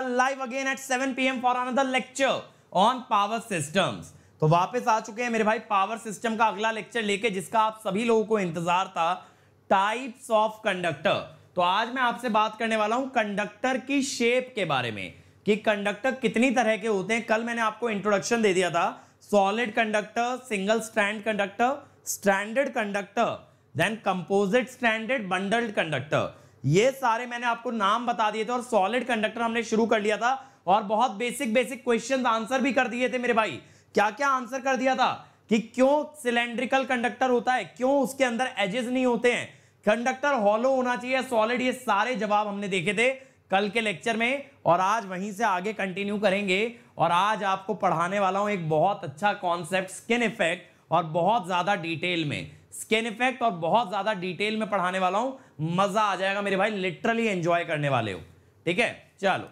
Live again at 7 PM for another lecture on power systems. तो वापस आ चुके हैं मेरे भाई पावर सिस्टम का अगला लेक्चर लेके, जिसका आप सभी लोगों को इंतजार था, टाइप्स ऑफ कंडक्टर। तो आज मैं आपसे बात करने वाला हूं कंडक्टर की शेप के बारे में कि कंडक्टर कितनी तरह के होते हैं। कल मैंने आपको इंट्रोडक्शन दे दिया था, solid conductor, single strand conductor, stranded conductor, then composite stranded, bundled conductor, ये सारे मैंने आपको नाम बता दिए थे। और सॉलिड कंडक्टर हमने शुरू कर लिया था और बहुत बेसिक क्वेश्चन आंसर भी कर दिए थे मेरे भाई। क्या क्या आंसर कर दिया था कि क्यों सिलेंड्रिकल कंडक्टर होता है, क्यों उसके अंदर एजेस नहीं होते हैं, कंडक्टर हॉलो होना चाहिए, सॉलिड, ये सारे जवाब हमने देखे थे कल के लेक्चर में। और आज वहीं से आगे कंटिन्यू करेंगे और आज आपको पढ़ाने वाला हूं एक बहुत अच्छा कॉन्सेप्ट, स्किन इफेक्ट, और बहुत ज्यादा डिटेल में स्किन इफेक्ट और बहुत ज्यादा डिटेल में पढ़ाने वाला हूं। मजा आ जाएगा मेरे भाई, लिटरली एंजॉय करने वाले हो। ठीक है, चलो।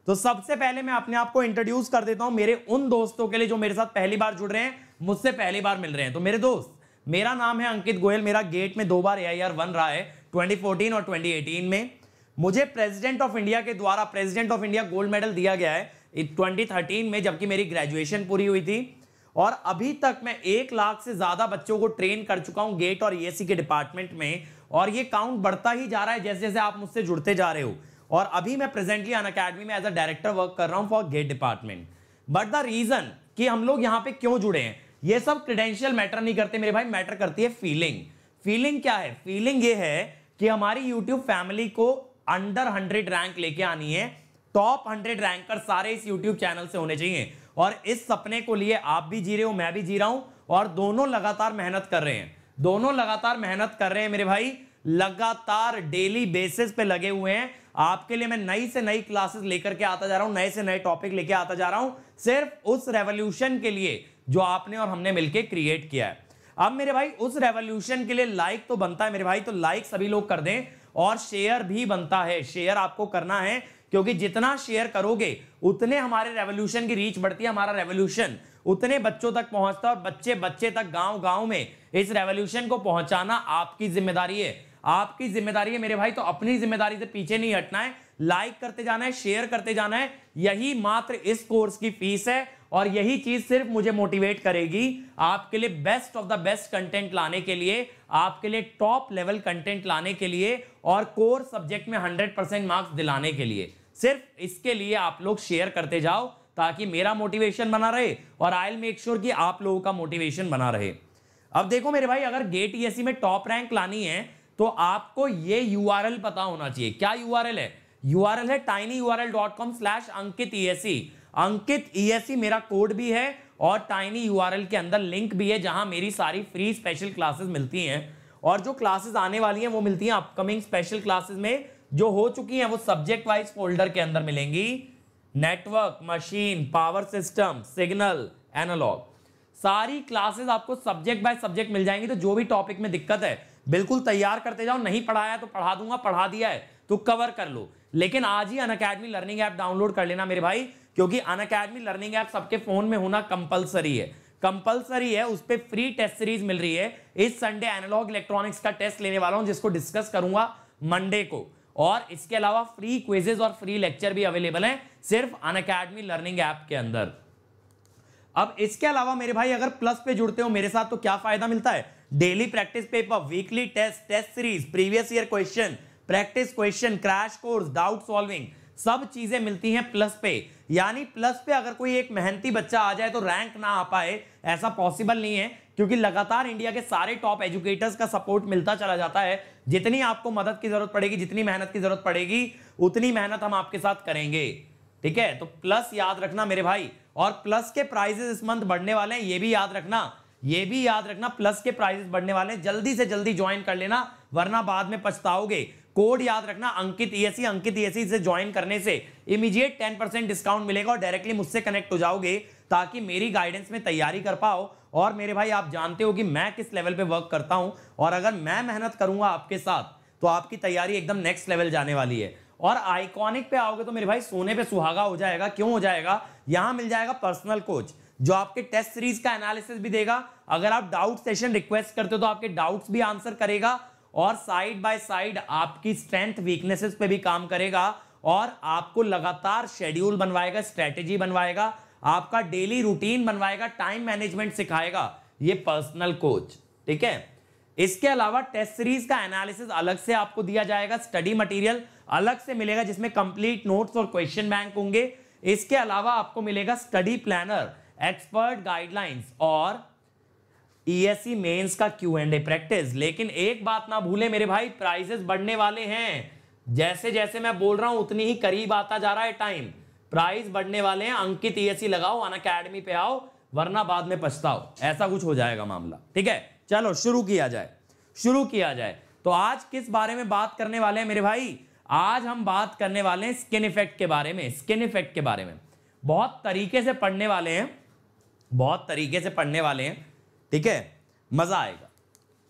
तो सबसे पहले मैं अपने आप को इंट्रोड्यूस कर देता हूं मेरे उन दोस्तों के लिए जो मेरे साथ पहली बार जुड़ रहे हैं, मुझसे पहली बार मिल रहे हैं। तो मेरे दोस्त, मेरा नाम है अंकित गोयल, मेरा गेट में 2 बार AIR 1 रहा है, 2014 और 2018 में। मुझे प्रेसिडेंट ऑफ इंडिया के द्वारा president of India gold medal दिया गया है 2013 में, जबकि मेरी ग्रेजुएशन पूरी हुई थी। और अभी तक मैं 1 लाख से ज्यादा बच्चों को ट्रेन कर चुका हूं गेट और ESC के डिपार्टमेंट में, और ये काउंट बढ़ता ही जा रहा है जैसे जैसे आप मुझसे जुड़ते जा रहे हो। और अभी मैं प्रेजेंटली अनअकैडमी में एज अ डायरेक्टर वर्क कर रहा हूं for GATE department. But the reason कि हम लोग यहां पे क्यों जुड़े हैं, ये सब क्रेडेंशियल मैटर नहीं करते मेरे भाई, मैटर करती है फीलिंग। फीलिंग क्या है? फीलिंग ये है कि हमारी यूट्यूब फैमिली को अंडर 100 रैंक लेके आनी है, टॉप 100 रैंकर सारे इस यूट्यूब चैनल से होने चाहिए। और इस सपने को लिए आप भी जी रहे हो, मैं भी जी रहा हूं, और दोनों लगातार मेहनत कर रहे हैं। दोनों लगातार मेहनत कर रहे हैं मेरे भाई, लगातार डेली बेसिस पे लगे हुए हैं। आपके लिए मैं नई से नई क्लासेस लेकर के आता जा रहा हूं, नए से नए टॉपिक लेके आता जा रहा हूं, सिर्फ उस रेवोल्यूशन के लिए जो आपने और हमने मिलकर क्रिएट किया है। अब मेरे भाई उस रेवोल्यूशन के लिए लाइक तो बनता है मेरे भाई, तो लाइक सभी लोग कर दें, और शेयर भी बनता है, शेयर आपको करना है, क्योंकि जितना शेयर करोगे उतने हमारे रेवोल्यूशन की रीच बढ़ती है, हमारा रेवोल्यूशन उतने बच्चों तक पहुंचता है, और बच्चे बच्चे तक, गांव गांव में इस रेवोल्यूशन को पहुंचाना आपकी जिम्मेदारी है। आपकी जिम्मेदारी है मेरे भाई, तो अपनी जिम्मेदारी से पीछे नहीं हटना है, लाइक करते जाना है, शेयर करते जाना है। यही मात्र इस कोर्स की फीस है, और यही चीज सिर्फ मुझे मोटिवेट करेगी आपके लिए best of the best content लाने के लिए, आपके लिए टॉप लेवल कंटेंट लाने के लिए, और कोर सब्जेक्ट में 100% मार्क्स दिलाने के लिए। सिर्फ इसके लिए आप लोग शेयर करते जाओ, ताकि मेरा मोटिवेशन बना रहे और आई विल मेक श्योर कि आप लोगों का मोटिवेशन बना रहे। अब देखो मेरे भाई, अगर गेट ESC में टॉप रैंक लानी है तो आपको ये URL पता होना चाहिए। क्या URL है? URL है tinyurl.com/ankitesc। अंकित ESC मेरा कोड भी है, और टाइनी URL के अंदर लिंक भी है, जहां मेरी सारी फ्री स्पेशल क्लासेस मिलती हैं। और जो क्लासेस आने वाली हैं वो मिलती हैं अपकमिंग स्पेशल क्लासेस में, जो हो चुकी हैं वो सब्जेक्ट वाइज फोल्डर के अंदर मिलेंगी। Network, machine, power system, signal, analog, सारी क्लासेस आपको सब्जेक्ट बाय सब्जेक्ट मिल जाएंगी। तो जो भी टॉपिक में दिक्कत है बिल्कुल तैयार करते जाओ, नहीं पढ़ाया तो पढ़ा दूंगा, पढ़ा दिया है तो कवर कर लो। लेकिन आज ही अनअकैडमी लर्निंग ऐप डाउनलोड कर लेना मेरे भाई, क्योंकि अनअकैडमी लर्निंग ऐप सबके फोन में होना कंपलसरी है, कंपलसरी है। उस पर फ्री टेस्ट सीरीज मिल रही है। इस संडे एनालॉग इलेक्ट्रॉनिक्स का टेस्ट लेने वाला हूं, जिसको डिस्कस करूंगा मंडे को। और इसके अलावा फ्री क्विजेज और फ्री लेक्चर भी अवेलेबल हैं सिर्फ अनअकैडमी लर्निंग ऐप के अंदर। अब इसके अलावा मेरे भाई अगर प्लस पे जुड़ते हो मेरे साथ तो क्या फायदा मिलता है? Daily practice paper, weekly test, test series, previous year question, practice question, crash course, doubt solving, सब चीजें मिलती हैं प्लस पे। यानी प्लस पे अगर कोई एक मेहनती बच्चा आ जाए तो रैंक ना आ पाए, ऐसा पॉसिबल नहीं है, क्योंकि लगातार इंडिया के सारे टॉप एजुकेटर्स का सपोर्ट मिलता चला जाता है। जितनी आपको मदद की जरूरत पड़ेगी, जितनी मेहनत की जरूरत पड़ेगी, उतनी मेहनत हम आपके साथ करेंगे। ठीक है, तो प्लस याद रखना मेरे भाई। और प्लस के प्राइजेस इस मंथ बढ़ने वाले हैं, ये भी याद रखना, ये भी याद रखना, प्लस के प्राइजेस बढ़ने वाले हैं। जल्दी से जल्दी ज्वाइन कर लेना, वरना बाद में पछताओगे। कोड याद रखना, अंकित ESC। अंकित ESC से ज्वाइन करने से इमीडिएट 10% डिस्काउंट मिलेगा, और डायरेक्टली मुझसे कनेक्ट हो जाओगे, ताकि मेरी गाइडेंस में तैयारी कर पाओ। और मेरे भाई आप जानते हो कि मैं किस लेवल पे वर्क करता हूं, और अगर मैं मेहनत करूंगा आपके साथ तो आपकी तैयारी एकदम नेक्स्ट लेवल जाने वाली है। और आइकॉनिक पे आओगे तो मेरे भाई सोने पे सुहागा हो जाएगा। क्यों हो जाएगा? यहां मिल जाएगा पर्सनल कोच, जो आपके टेस्ट सीरीज का एनालिसिस भी देगा। अगर आप डाउट सेशन रिक्वेस्ट करते हो तो आपके डाउट्स भी आंसर करेगा, और साइड बाय साइड आपकी स्ट्रेंथ वीकनेसेस पे भी काम करेगा, और आपको लगातार शेड्यूल बनवाएगा, स्ट्रेटेजी बनवाएगा, आपका डेली रूटीन बनवाएगा, टाइम मैनेजमेंट सिखाएगा, ये पर्सनल कोच। ठीक है, इसके अलावा टेस्ट सीरीज का एनालिसिस अलग से आपको दिया जाएगा, स्टडी मटेरियल अलग से मिलेगा जिसमें कंप्लीट नोट्स और क्वेश्चन बैंक होंगे। इसके अलावा आपको मिलेगा स्टडी प्लानर, एक्सपर्ट गाइडलाइंस और ईएससी मेंस का Q&A प्रैक्टिस। लेकिन एक बात ना भूले मेरे भाई, प्राइजेस बढ़ने वाले हैं। जैसे जैसे मैं बोल रहा हूं उतनी ही करीब आता जा रहा है टाइम, प्राइस बढ़ने वाले हैं। अंकित ईएससी लगाओ, अनअकैडमी पे आओ, वरना बाद में पछताओ, ऐसा कुछ हो जाएगा मामला। ठीक है, चलो शुरू किया जाए। तो आज किस बारे में बात करने वाले हैं मेरे भाई? आज हम बात करने वाले हैं स्किन इफेक्ट के बारे में। स्किन इफेक्ट के बारे में बहुत तरीके से पढ़ने वाले हैं, ठीक है, मजा आएगा।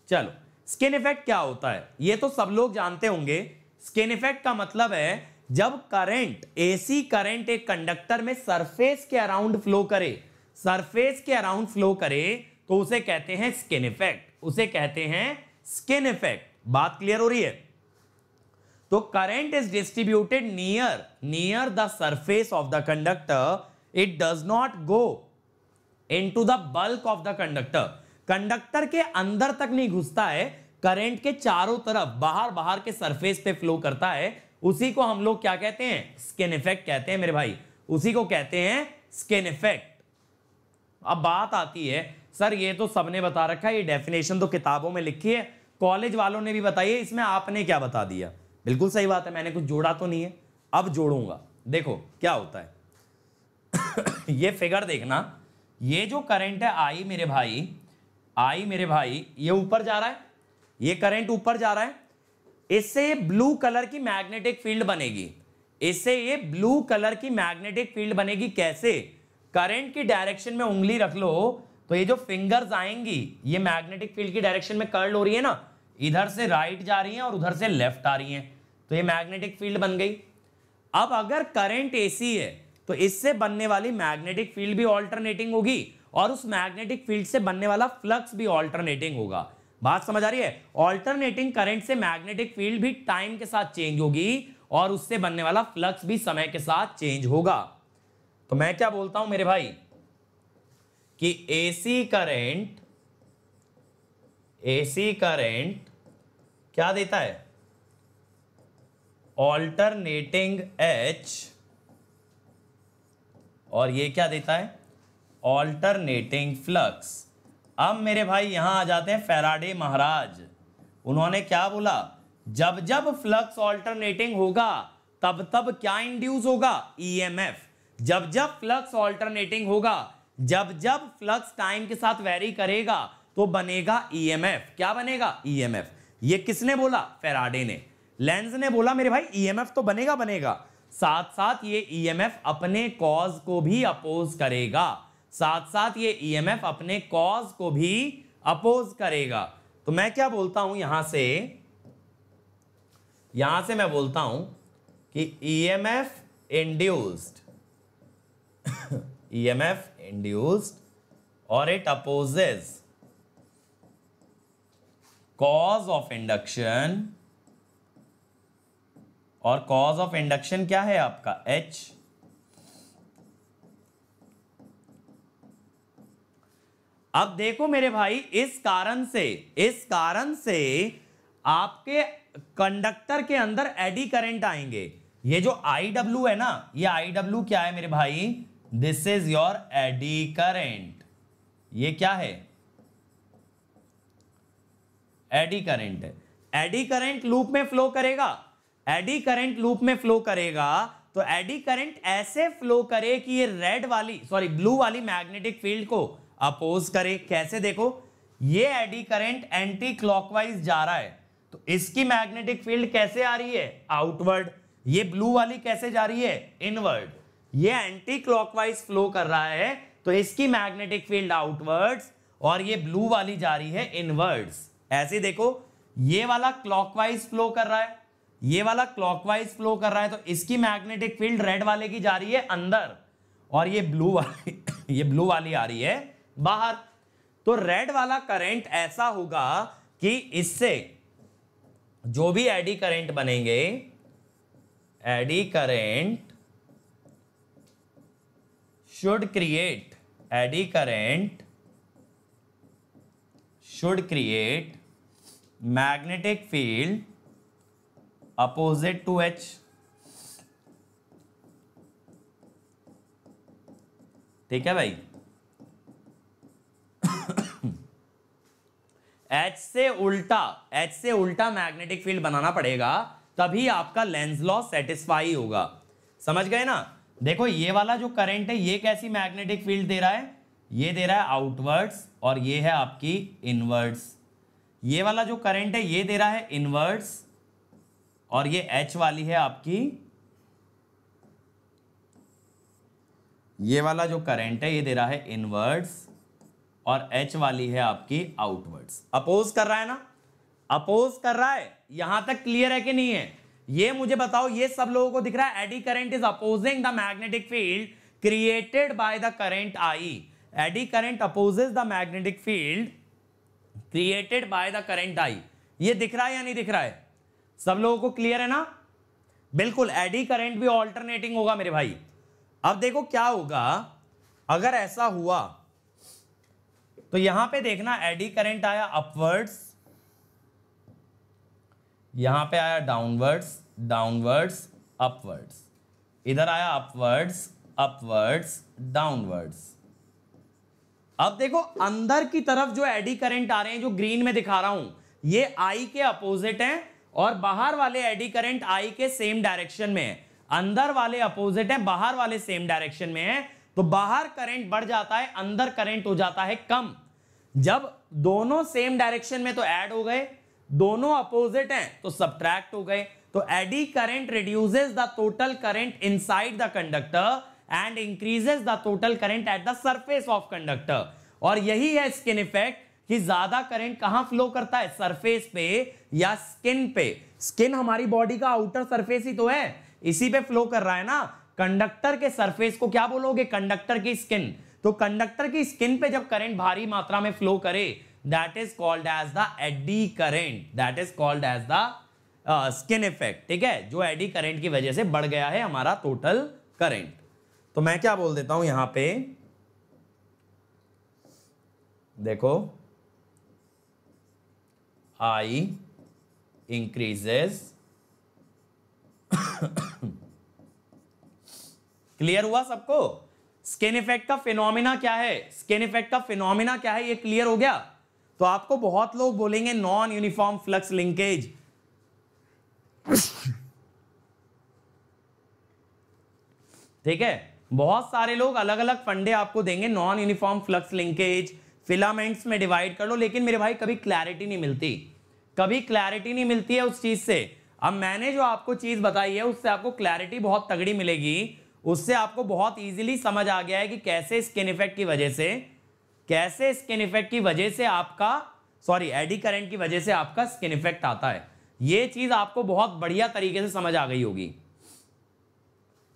चलो, स्किन इफेक्ट क्या होता है ये तो सब लोग जानते होंगे। स्किन इफेक्ट का मतलब है जब करंट, एसी करंट एक कंडक्टर में सरफेस के अराउंड फ्लो करे, तो उसे कहते हैं स्किन इफेक्ट। बात क्लियर हो रही है? तो current is distributed near the surface of the conductor, it does not go into the bulk of the conductor के अंदर तक नहीं घुसता है, करंट के चारों तरफ बाहर के सरफेस पे फ्लो करता है। उसी को हम लोग क्या कहते हैं? स्किन इफेक्ट कहते हैं मेरे भाई, उसी को कहते हैं स्किन इफेक्ट। अब बात आती है, सर ये तो सबने बता रखा है, ये डेफिनेशन तो किताबों में लिखी है, कॉलेज वालों ने भी बताई है, इसमें आपने क्या बता दिया? बिल्कुल सही बात है, मैंने कुछ जोड़ा तो नहीं है, अब जोड़ूंगा। देखो क्या होता है ये फिगर देखना, ये जो करंट है आई मेरे भाई, ये ऊपर जा रहा है, ये करंट ऊपर जा रहा है, इससे ये ब्लू कलर की मैग्नेटिक फील्ड बनेगी। कैसे? करंट की डायरेक्शन में उंगली रख लो तो ये जो फिंगर्स आएंगी, ये मैग्नेटिक फील्ड की डायरेक्शन में कर्ल हो रही है ना, इधर से राइट जा रही हैं और उधर से लेफ्ट आ रही हैं, तो ये मैग्नेटिक फील्ड बन गई। अब अगर करंट एसी है तो इससे बनने वाली मैग्नेटिक फील्ड भी ऑल्टरनेटिंग होगी और उस मैग्नेटिक फील्ड से बनने वाला फ्लक्स भी ऑल्टरनेटिंग होगा। बात समझ आ रही है? ऑल्टरनेटिंग करंट से मैग्नेटिक फील्ड भी टाइम के साथ चेंज होगी और उससे बनने वाला फ्लक्स भी समय के साथ चेंज होगा। तो मैं क्या बोलता हूं मेरे भाई कि एसी करंट क्या देता है? ऑल्टरनेटिंग एच, और ये क्या देता है? Alternating flux. अब मेरे भाई यहां आ जाते हैं फैराडे महाराज, उन्होंने क्या बोला? जब जब फ्लक्स ऑल्टरनेटिंग होगा तब तब क्या इंड्यूस होगा? ईएमएफ। जब जब फ्लक्स ऑल्टरनेटिंग होगा, जब जब फ्लक्स टाइम के साथ वेरी करेगा तो बनेगा ईएमएफ। क्या बनेगा? ईएमएफ। ये किसने बोला? फैराडे ने। लेंज ने बोला मेरे भाई ईएमएफ तो बनेगा, साथ साथ ये ईएमएफ अपने कॉज को भी अपोज करेगा, तो मैं क्या बोलता हूं यहां से मैं बोलता हूं कि ईएमएफ इंड्यूस्ड और it opposes cause of induction, और कॉज ऑफ इंडक्शन क्या है आपका? H। अब देखो मेरे भाई, इस कारण से आपके कंडक्टर के अंदर एडी करंट आएंगे। ये जो IW है ना, ये IW क्या है मेरे भाई? This is your eddy current. ये क्या है? एडी करंट है। एडी करंट लूप में फ्लो करेगा, तो एडी करंट ऐसे फ्लो करे कि ये ब्लू वाली मैग्नेटिक फील्ड को अपोज करे। कैसे? देखो, ये एडी करंट एंटी क्लॉकवाइज जा रहा है, तो इसकी मैग्नेटिक फील्ड कैसे आ रही है? आउटवर्ड। ये ब्लू वाली कैसे जा रही है? इनवर्ड। ये एंटी क्लॉकवाइज फ्लो कर रहा है तो इसकी मैग्नेटिक फील्ड आउटवर्ड्स, और ये ब्लू वाली जा रही है इनवर्ड्स। ऐसे देखो, ये वाला क्लॉकवाइज फ्लो कर रहा है, तो इसकी मैग्नेटिक फील्ड रेड वाले की जा रही है अंदर, और ये ब्लू वाली आ रही है बाहर। तो रेड वाला करंट ऐसा होगा कि इससे जो भी एडी करंट बनेंगे AD current should create magnetic field opposite to H. ठीक है भाई, H से उल्टा मैग्नेटिक फील्ड बनाना पड़ेगा, तभी आपका लेंस लॉ सेटिस्फाई होगा। समझ गए ना? देखो ये वाला जो करंट है ये कैसी मैग्नेटिक फील्ड दे रहा है, ये दे रहा है आउटवर्ड्स और ये है आपकी इनवर्ड्स। ये वाला जो करंट है ये दे रहा है इनवर्ड्स और ये H वाली है आपकी, ये वाला जो करंट है ये दे रहा है इनवर्ड्स और H वाली है आपकी आउटवर्ड्स। अपोज कर रहा है ना, अपोज कर रहा है। यहां तक क्लियर है कि नहीं है? ये मुझे बताओ, ये सब लोगों को दिख रहा है? Eddy current is opposing the magnetic field created by the current I. Eddy current opposes the magnetic field created by the current I. ये दिख रहा है या नहीं दिख रहा है? सब लोगों को क्लियर है ना? बिल्कुल, एडी करंट भी ऑल्टरनेटिंग होगा मेरे भाई। अब देखो क्या होगा अगर ऐसा हुआ, तो यहां पे देखना एडी करंट आया अपवर्ड्स, यहां पे आया डाउनवर्ड्स अपवर्ड्स, इधर आया अपवर्ड्स डाउनवर्ड्स। अब देखो अंदर की तरफ जो एडी करंट आ रहे हैं, जो ग्रीन में दिखा रहा हूं, ये आई के अपोजिट हैं और बाहर वाले एडी करंट आई के सेम डायरेक्शन में है। अंदर वाले अपोजिट है, बाहर वाले सेम डायरेक्शन में है, तो बाहर करंट बढ़ जाता है, अंदर करंट हो जाता है कम। जब दोनों सेम डायरेक्शन में तो ऐड हो गए, दोनों अपोजिट हैं तो सब्ट्रैक्ट हो गए। तो eddy current reduces the total current inside the conductor and increases the total current at the surface of conductor. और यही है स्किन इफेक्ट कि ज्यादा करंट कहां फ्लो करता है, सरफेस पे या स्किन पे। स्किन हमारी बॉडी का आउटर सरफेस ही तो है, इसी पे फ्लो कर रहा है ना। कंडक्टर के सरफेस को क्या बोलोगे? कंडक्टर की स्किन। तो कंडक्टर की स्किन पे जब करंट भारी मात्रा में फ्लो करे, that is called as the eddy current, that is called as the skin effect। ठीक है, जो एडी करंट की वजह से बढ़ गया है हमारा टोटल करंट। तो मैं क्या बोल देता हूं यहां पे, देखो I increases क्लियर हुआ सबको? स्किन इफेक्ट का फिनोमिना क्या है, स्किन इफेक्ट का फिनोमिना क्या है, ये क्लियर हो गया? तो आपको बहुत लोग बोलेंगे नॉन यूनिफॉर्म फ्लक्स लिंकेज, ठीक है, बहुत सारे लोग अलग अलग फंडे आपको देंगे, non uniform flux linkage, filaments में डिवाइड कर लो, लेकिन मेरे भाई कभी क्लैरिटी नहीं मिलती, कभी क्लैरिटी नहीं मिलती है उस चीज से। अब मैंने जो आपको चीज बताई है उससे आपको क्लैरिटी बहुत तगड़ी मिलेगी, उससे आपको बहुत इजीली समझ आ गया है कि कैसे स्किन इफेक्ट की वजह से, कैसे स्किन इफेक्ट की वजह से आपका, सॉरी एडी करंट की वजह से आपका स्किन इफेक्ट आता है। ये चीज आपको बहुत बढ़िया तरीके से समझ आ गई होगी।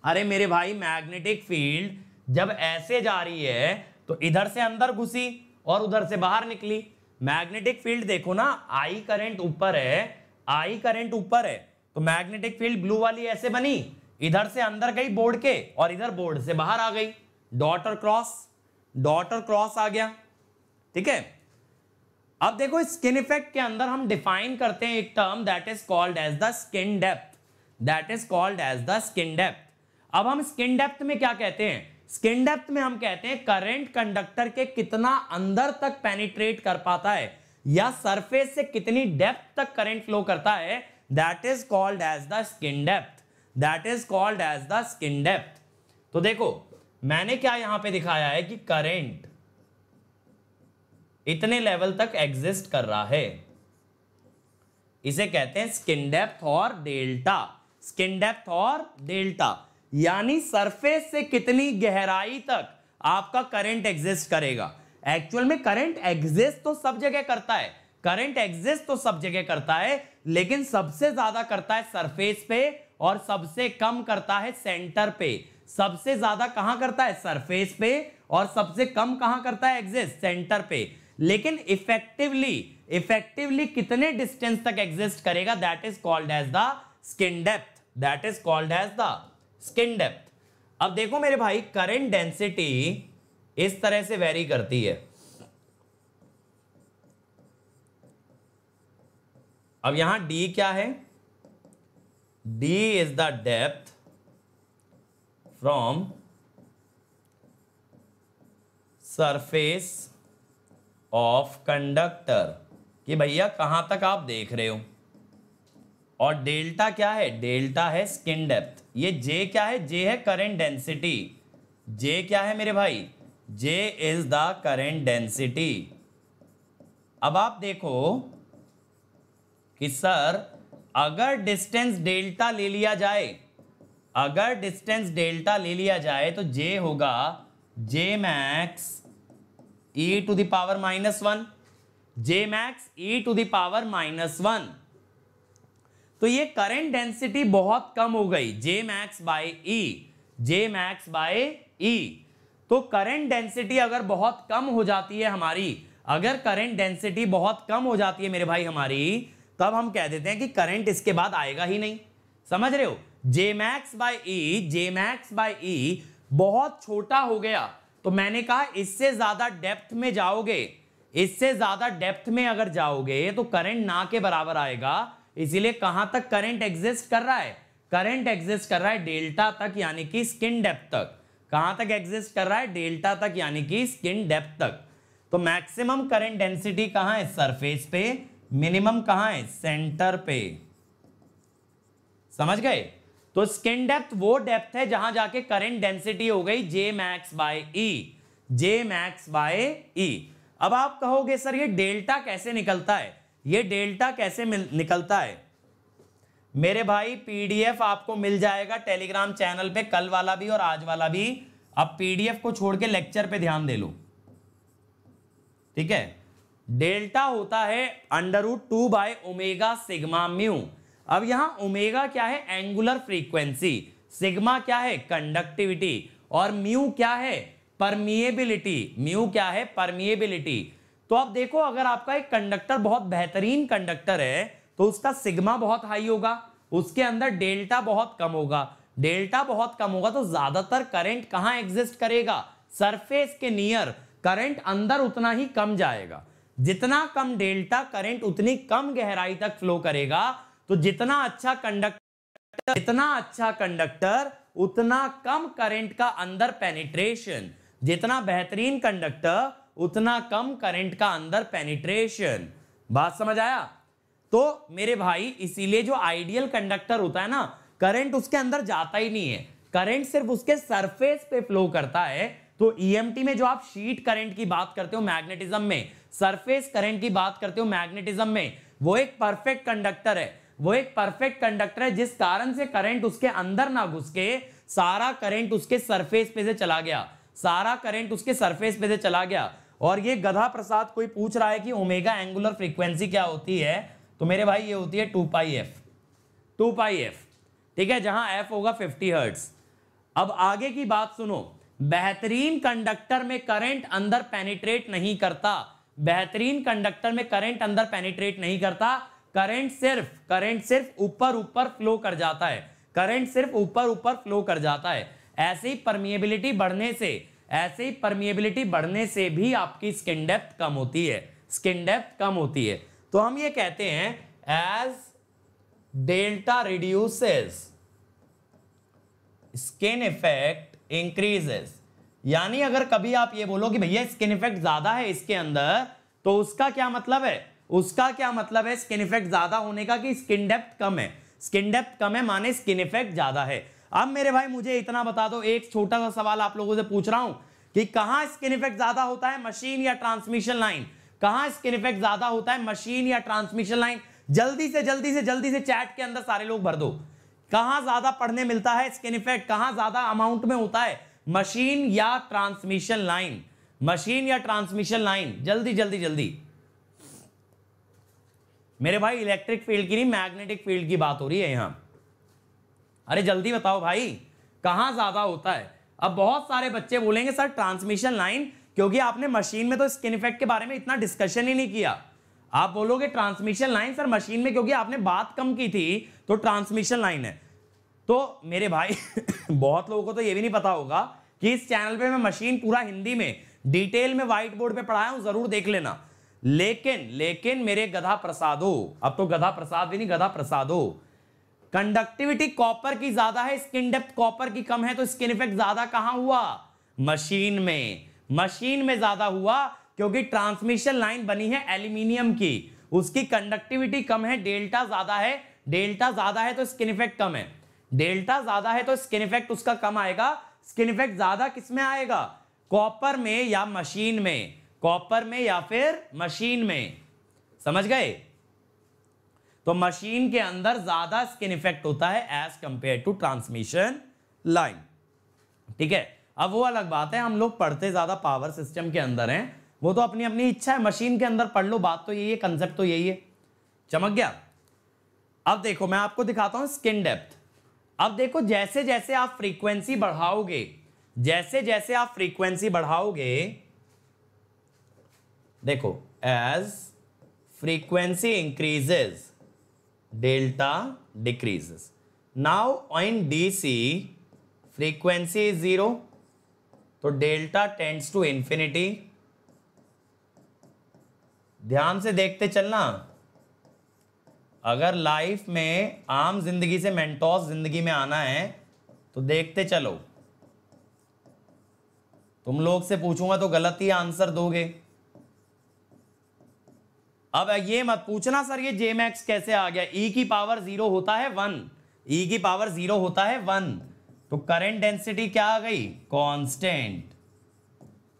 अरे मेरे भाई मैग्नेटिक फील्ड जब ऐसे जा रही है तो इधर से अंदर घुसी और उधर से बाहर निकली। मैग्नेटिक फील्ड देखो ना, आई करंट ऊपर है, आई करंट ऊपर है, तो मैग्नेटिक फील्ड ब्लू वाली ऐसे बनी, इधर से अंदर गई बोर्ड के और इधर बोर्ड से बाहर आ गई, डॉट और क्रॉस आ गया। ठीक है, अब देखो स्किन इफेक्ट के अंदर हम डिफाइन करते हैं एक term that is called as the skin depth, that is called as the skin depth. अब हम स्किन डेप्थ में क्या कहते हैं? स्किन डेप्थ में हम कहते हैं करंट कंडक्टर के कितना अंदर तक पेनिट्रेट कर पाता है या सरफेस से कितनी डेप्थ तक करंट फ्लो करता है, that is called as the skin depth, that is called as the skin depth. तो देखो मैंने क्या यहां पे दिखाया है कि करंट इतने लेवल तक एग्जिस्ट कर रहा है, इसे कहते हैं स्किन डेप्थ और डेल्टा, स्किन डेप्थ और डेल्टा, यानी सरफेस से कितनी गहराई तक आपका करंट एग्जिस्ट करेगा। एक्चुअल में करंट एग्जिस्ट तो सब जगह करता है, करंट एग्जिस्ट तो सब जगह करता है, लेकिन सबसे ज्यादा करता है सरफेस पे और सबसे कम करता है सेंटर पे। सबसे ज्यादा कहां करता है? सरफेस पे, और सबसे कम कहां करता है? एग्जिस्ट सेंटर पे। लेकिन इफेक्टिवली कितने डिस्टेंस तक एग्जिस्ट करेगा, that is called as the skin depth, that is called as the skin depth. अब देखो मेरे भाई, करंट डेंसिटी इस तरह से वेरी करती है। अब यहां d क्या है? d is the depth from surface of conductor, कि भैया कहां तक आप देख रहे हो। और डेल्टा क्या है? डेल्टा है स्किन डेप्थ। ये J क्या है? J है करंट डेंसिटी। J क्या है मेरे भाई? J is the current density. अब आप देखो कि सर अगर डिस्टेंस डेल्टा ले लिया जाए, अगर डिस्टेंस डेल्टा ले लिया जाए तो J होगा J max e to the power -1, J max e to the power -1। तो ये करंट डेंसिटी बहुत कम हो गई, J max bye E, J max bye E। तो करंट डेंसिटी अगर बहुत कम हो जाती है हमारी, अगर करंट डेंसिटी बहुत कम हो जाती है मेरे भाई हमारी, तब हम कह देते हैं कि करंट इसके बाद आएगा ही नहीं। समझ रहे हो? J max bye E, J max bye E बहुत छोटा हो गया, तो मैंने कहा इससे ज्यादा डेप्थ में जाओगे, इससे ज्यादा डेप्थ में अगर जाओगे तो करंट ना के बराबर आएगा। इसीलिए कहां तक करंट एग्जिस्ट कर रहा है? करंट एग्जिस्ट कर रहा है डेल्टा तक, यानी कि स्किन डेप्थ तक। कहां तक एग्जिस्ट कर रहा है? डेल्टा तक, यानी कि स्किन डेप्थ तक। तो मैक्सिमम करंट डेंसिटी कहां है? सरफेस पे। मिनिमम कहां है? सेंटर पे। समझ गए? तो स्किन डेप्थ वो डेप्थ है जहां जाके करंट डेंसिटी हो गई J max bye E, J max bye E। अब आप कहोगे सर ये डेल्टा कैसे निकलता है? ये डेल्टा कैसे निकलता है? मेरे भाई पीडीएफ आपको मिल जाएगा टेलीग्राम चैनल पे, कल वाला भी और आज वाला भी। अब पीडीएफ को छोड़ के लेक्चर पे ध्यान दे लो, ठीक है? डेल्टा होता है √2 बाय ओमेगा सिग्मा म्यू। अब यहां ओमेगा क्या है? Angular frequency. सिग्मा क्या है? कंडक्टिविटी। और म्यू क्या है? परमिएबिलिटी। म्यू क्या है? परमिएबिलिटी। तो अब देखो, अगर आपका एक कंडक्टर बहुत बेहतरीन कंडक्टर है तो उसका सिग्मा बहुत हाई होगा, उसके अंदर डेल्टा बहुत कम होगा। डेल्टा बहुत कम होगा तो ज्यादातर करंट कहां एग्जिस्ट करेगा? सरफेस के नियर। करंट अंदर उतना ही कम जाएगा। जितना कम डेल्टा, करंट उतनी कम गहराई तक फ्लो करेगा। तो जितना अच्छा कंडक्टर उतना कम करंट का अंदर पेनिट्रेशन। जितना बेहतरीन कंडक्टर उतना कम करंट का अंदर पेनिट्रेशन। बात समझ आया? तो मेरे भाई इसीलिए जो आइडियल कंडक्टर होता है ना, करंट उसके अंदर जाता ही नहीं है, करंट सिर्फ उसके सरफेस पे फ्लो करता है। तो ईएमटी में जो आप शीट करंट की बात करते हो, मैग्नेटिज्म में सरफेस करंट की बात करते हो मैग्नेटिज्म में, वो एक परफेक्ट कंडक्टर है। वो एक परफेक्ट कंडक्टर है जिस कारण से करंट उसके अंदर ना घुस के सारा करंट उसके सरफेस पे से चला गया, सारा करंट उसके सरफेस पे से चला गया। और ये गधा प्रसाद कोई पूछ रहा है कि ओमेगा एंगुलर फ्रीक्वेंसी क्या होती है, तो मेरे भाई ये होती है 2πf, ठीक है, जहां f होगा 50 हर्ट्ज। अब आगे की बात सुनो, बेहतरीन कंडक्टर में करंट अंदर पेनिट्रेट नहीं करता, बेहतरीन कंडक्टर में करंट अंदर पेनिट्रेट नहीं करता। करंट सिर्फ ऊपर ऊपर फ्लो कर जाता है, करंट सिर्फ ऊपर ऊपर फ्लो कर जाता है। ऐसे ही परमिएबिलिटी बढ़ने से भी आपकी स्किन डेप्थ कम होती है, स्किन डेप्थ कम होती है। तो हम ये कहते हैं as delta reduces skin effect increases. यानी अगर कभी आप ये बोलो कि भैया स्किन इफेक्ट ज्यादा है इसके अंदर, तो उसका क्या मतलब है? उसका क्या मतलब है स्किन इफेक्ट ज्यादा होने का? कि स्किन डेप्थ कम है। स्किन डेप्थ कम है माने स्किन इफेक्ट ज्यादा है। अब मेरे भाई मुझे इतना बता दो, एक छोटा सा सवाल आप लोगों से पूछ रहा हूं कि कहां स्किन इफेक्ट ज्यादा होता है, मशीन या ट्रांसमिशन लाइन? कहां स्किन इफेक्ट ज्यादा होता है, मशीन या ट्रांसमिशन लाइन? जल्दी से चैट के अंदर सारे लोग भर दो। कहां ज्यादा पढ़ने मिलता है स्किन इफेक्ट, कहां ज्यादा अमाउंट में होता है, मशीन या ट्रांसमिशन लाइन? मशीन या ट्रांसमिशन लाइन? जल्दी मेरे भाई इलेक्ट्रिक फील्ड की नहीं, मैग्नेटिक फील्ड की बात हो रही है यहां। अरे जल्दी बताओ भाई, कहां ज्यादा होता है? अब बहुत सारे बच्चे बोलेंगे सर ट्रांसमिशन लाइन, क्योंकि आपने मशीन में तो स्किन इफेक्ट के बारे में इतना डिस्कशन ही नहीं किया। आप बोलोगे ट्रांसमिशन लाइन सर मशीन में, क्योंकि आपने बात कम की थी तो ट्रांसमिशन लाइन है। तो मेरे भाई बहुत लोगों को तो ये भी नहीं पता होगा कि इस चैनल पे मैं मशीन पूरा हिंदी में डिटेल में व्हाइट बोर्ड पे पढ़ाया हूं, जरूर देख लेना। लेकिन मेरे गधा प्रसादो, अब तो गधा प्रसाद भी नहीं, गधा प्रसादो, कंडक्टिविटी कॉपर की ज्यादा है, स्किन डेप्थ कॉपर की कम है, तो स्किन इफेक्ट ज्यादा कहां हुआ? मशीन में। मशीन में ज्यादा हुआ क्योंकि ट्रांसमिशन लाइन बनी है एल्यूमिनियम की, उसकी कंडक्टिविटी कम है, डेल्टा ज्यादा है, डेल्टा ज्यादा है तो स्किन इफेक्ट कम है, डेल्टा ज्यादा है तो स्किन इफेक्ट उसका कम आएगा। स्किन इफेक्ट ज्यादा किसमें आएगा? कॉपर में या मशीन में, कॉपर में या फिर मशीन में, समझ गए? तो मशीन के अंदर ज्यादा स्किन इफेक्ट होता है as compare to transmission line, ठीक है। अब वो अलग बात है, हम लोग पढ़ते ज्यादा पावर सिस्टम के अंदर हैं, वो तो अपनी अपनी इच्छा है, मशीन के अंदर पढ़ लो, बात तो यही है, कंसेप्ट तो यही है। चमक गया? अब देखो मैं आपको दिखाता हूं स्किन डेप्थ। अब देखो जैसे जैसे आप फ्रीक्वेंसी बढ़ाओगे, जैसे जैसे आप फ्रीक्वेंसी बढ़ाओगे, देखो as frequency increases delta decreases. Now in DC frequency is 0, तो डेल्टा टेंड्स टू इंफिनिटी। ध्यान से देखते चलना, अगर लाइफ में आम जिंदगी से मेंटोस जिंदगी में आना है तो देखते चलो। तुम लोग से पूछूंगा तो गलत ही आंसर दोगे। अब ये मत पूछना सर ये जे मैक्स कैसे आ गया, ई की पावर 0 होता है 1, ई की पावर 0 होता है 1, तो करंट डेंसिटी क्या आ गई? कांस्टेंट।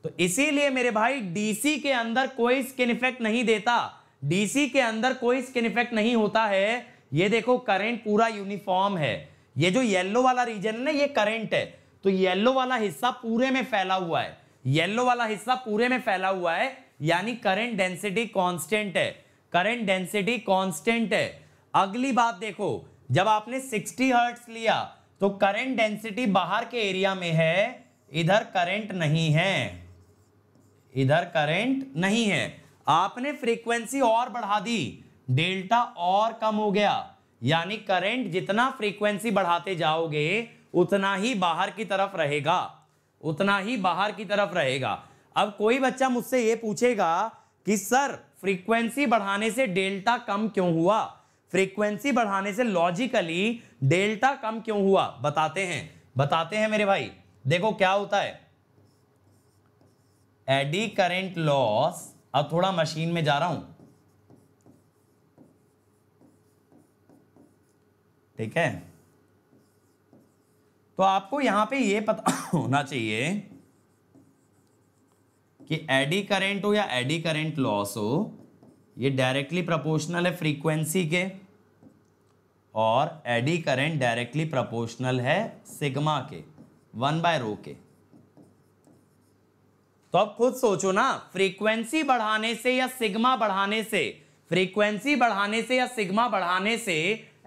तो इसीलिए मेरे भाई डीसी के अंदर कोई स्किन इफेक्ट नहीं देता, डीसी के अंदर कोई स्किन इफेक्ट नहीं होता है। ये देखो करंट पूरा यूनिफॉर्म है, ये जो येलो वाला रीजन है ना ये करंट है, तो येलो वाला हिस्सा पूरे में फैला हुआ है, येलो वाला हिस्सा पूरे में फैला हुआ है, यानी करंट डेंसिटी कांस्टेंट है, करंट डेंसिटी कांस्टेंट है। अगली बात देखो, जब आपने 60 हर्ट्ज लिया तो करंट डेंसिटी बाहर के एरिया में है, इधर करंट नहीं है, इधर करंट नहीं है। आपने फ्रीक्वेंसी और बढ़ा दी, डेल्टा और कम हो गया, यानी करंट जितना फ्रीक्वेंसी बढ़ाते जाओगे उतना ही बाहर की तरफ रहेगा, उतना ही बाहर की तरफ रहेगा। अब कोई बच्चा मुझसे ये पूछेगा कि सर फ्रीक्वेंसी बढ़ाने से डेल्टा कम क्यों हुआ, फ्रीक्वेंसी बढ़ाने से लॉजिकली डेल्टा कम क्यों हुआ? बताते हैं मेरे भाई। देखो क्या होता है, एडी करंट लॉस, अब थोड़ा मशीन में जा रहा हूं, ठीक है। तो आपको यहां पे ये पता होना चाहिए कि एडी करंट हो या एडी करंट लॉस हो, ये डायरेक्टली प्रोपोर्शनल है फ्रीक्वेंसी के, और एडी करंट डायरेक्टली प्रोपोर्शनल है सिग्मा के, 1/ρ के। तो अब खुद सोचो ना, फ्रीक्वेंसी बढ़ाने से या सिग्मा बढ़ाने से, फ्रीक्वेंसी बढ़ाने से या सिग्मा बढ़ाने से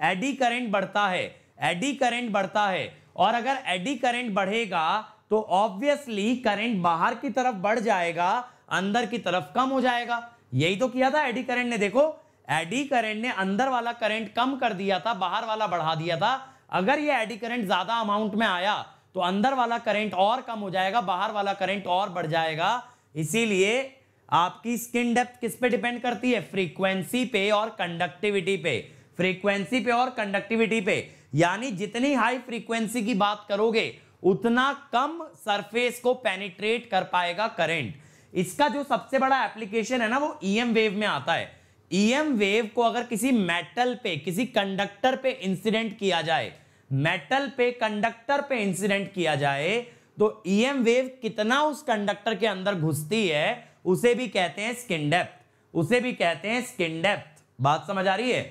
एडी करंट बढ़ता है, एडी करंट बढ़ता है, और अगर एडी करंट बढ़ेगा तो ऑब्वियसली करंट बाहर की तरफ बढ़ जाएगा, अंदर की तरफ कम हो जाएगा। यही तो किया था एडी करंट ने। देखो एडी करंट ने अंदर वाला करंट कम कर दिया था, बाहर वाला बढ़ा दिया था। अगर ये एडी करंट ज्यादा अमाउंट में आया तो अंदर वाला करंट और कम हो जाएगा, बाहर वाला करंट और बढ़ जाएगा। इसीलिए आपकी स्किन डेप्थ किस पे डिपेंड करती है? फ्रीक्वेंसी पे और कंडक्टिविटी पे, फ्रीक्वेंसी पे और कंडक्टिविटी पे। यानी जितनी हाई फ्रीक्वेंसी की बात करोगे उतना कम सरफेस को पेनिट्रेट कर पाएगा करंट। इसका जो सबसे बड़ा एप्लीकेशन है ना वो ईएम वेव में आता है। ईएम वेव को अगर किसी मेटल पे, किसी कंडक्टर पे इंसिडेंट किया जाए, मेटल पे कंडक्टर पे इंसिडेंट किया जाए, तो ईएम वेव कितना उस कंडक्टर के अंदर घुसती है उसे भी कहते हैं स्किन डेप्थ, उसे भी कहते हैं स्किन डेप्थ। बात समझ आ रही है?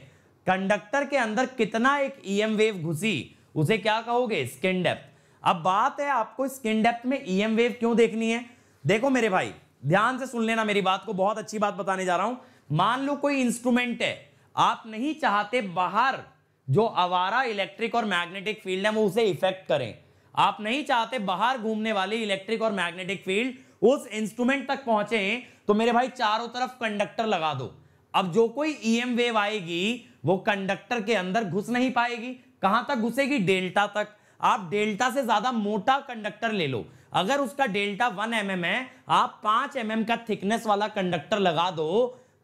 कंडक्टर के अंदर कितना एक ईएम वेव घुसी उसे क्या कहोगे? Skin depth. अब बात है आपको स्किन डेप्थ में ईएम वेव क्यों देखनी है। देखो मेरे भाई ध्यान से सुन लेना मेरी बात को, बहुत अच्छी बात बताने जा रहा हूं। मान लो कोई इंस्ट्रूमेंट है, आप नहीं चाहते बाहर जो आवारा इलेक्ट्रिक और मैग्नेटिक फील्ड है वो उसे इफेक्ट करें, आप नहीं चाहते बाहर घूमने वाली इलेक्ट्रिक और मैग्नेटिक फील्ड उस इंस्ट्रूमेंट तक पहुंचे, तो मेरे भाई चारों तरफ कंडक्टर लगा दो। अब जो कोई ईएम वेव आएगी वो कंडक्टर के अंदर घुस नहीं पाएगी, कहां तक घुसेगी? डेल्टा तक। आप डेल्टा से ज्यादा मोटा कंडक्टर ले लो, अगर उसका डेल्टा 1 mm है, आप 5 mm का थिकनेस वाला कंडक्टर लगा दो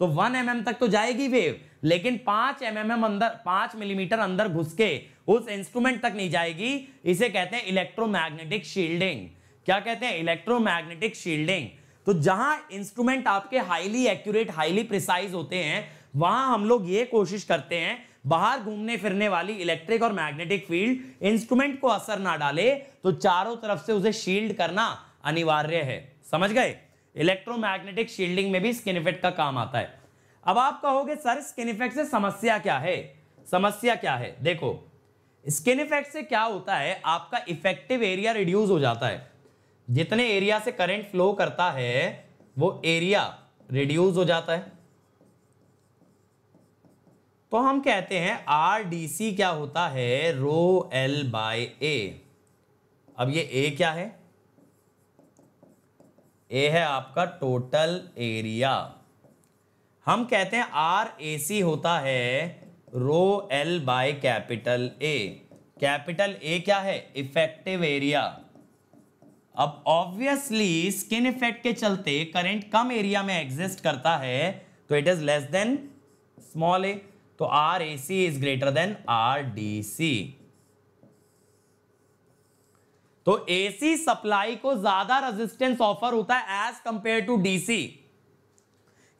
तो 1 mm तक तो जाएगी वेव, लेकिन 5 mm अंदर, 5 मिलीमीटर अंदर घुस के उस इंस्ट्रूमेंट तक नहीं जाएगी। इसे कहते हैं इलेक्ट्रोमैग्नेटिक शील्डिंग। क्या कहते हैं? Electromagnetic shielding. तो जहां इंस्ट्रूमेंट आपके हाईली एक्यूरेट, हाईली प्रिसाइज होते हैं, वहां हम लोग ये कोशिश करते हैं बाहर घूमने फिरने वाली इलेक्ट्रिक और मैग्नेटिक फील्ड इंस्ट्रूमेंट को असर ना डाले, तो चारों तरफ से उसे शील्ड करना अनिवार्य है। समझ गए? इलेक्ट्रोमैग्नेटिक शील्डिंग में भी स्किन इफेक्ट का काम आता है। अब आप कहोगे सर स्किन इफेक्ट से समस्या क्या है? समस्या क्या है? देखो, स्किन इफेक्ट से क्या होता है, आपका इफेक्टिव एरिया रिड्यूस हो जाता है। जितने एरिया से करंट फ्लो करता है वो एरिया रिड्यूस हो जाता है। तो हम कहते हैं RDC क्या होता है? Rho L bye A। अब ये A क्या है? A है आपका टोटल एरिया। हम कहते हैं RAC होता है rho L by capital A। Capital A क्या है? Effective area. अब ऑब्वियसली स्किन इफेक्ट के चलते करंट कम एरिया में एग्जिस्ट करता है, तो it is less than small a, तो RAC is greater than RDC। तो AC सप्लाई को ज्यादा रेजिस्टेंस ऑफर होता है as compare to DC।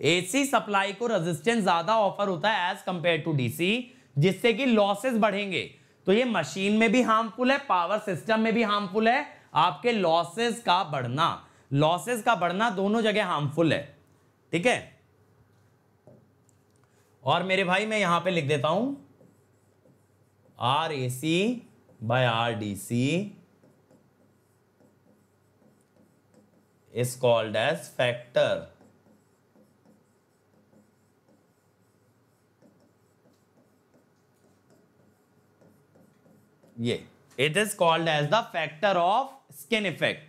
AC supply को रेजिस्टेंस ज्यादा ऑफर होता है एज कंपेयर टू DC, जिससे कि लॉसेस बढ़ेंगे। तो ये मशीन में भी हार्मफुल है, पावर सिस्टम में भी हार्मफुल है। आपके लॉसेस का बढ़ना दोनों जगह हार्मफुल है। ठीक है? और मेरे भाई मैं यहां पे लिख देता हूं RAC by RDC is called as factor। ये it is called as the factor of skin effect,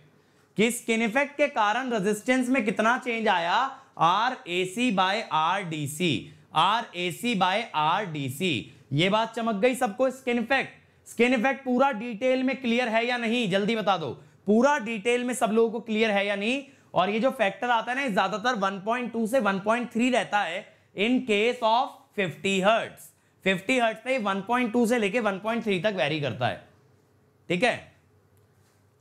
कि स्किन इफेक्ट के कारण रेजिस्टेंस में कितना चेंज आया? RAC by RDC, RAC by RDC। ये बात चमक गई सबको? स्किन इफेक्ट पूरा डिटेल में क्लियर है या नहीं? जल्दी बता दो, पूरा डिटेल में सब लोगों को क्लियर है या नहीं? और ये जो फैक्टर आता है ना, ज्यादातर 1.2 से 1.3 रहता है in case of 50 hertz. 50 hertz पे 1.2 से लेके 1.3 तक वेरी करता है। ठीक है?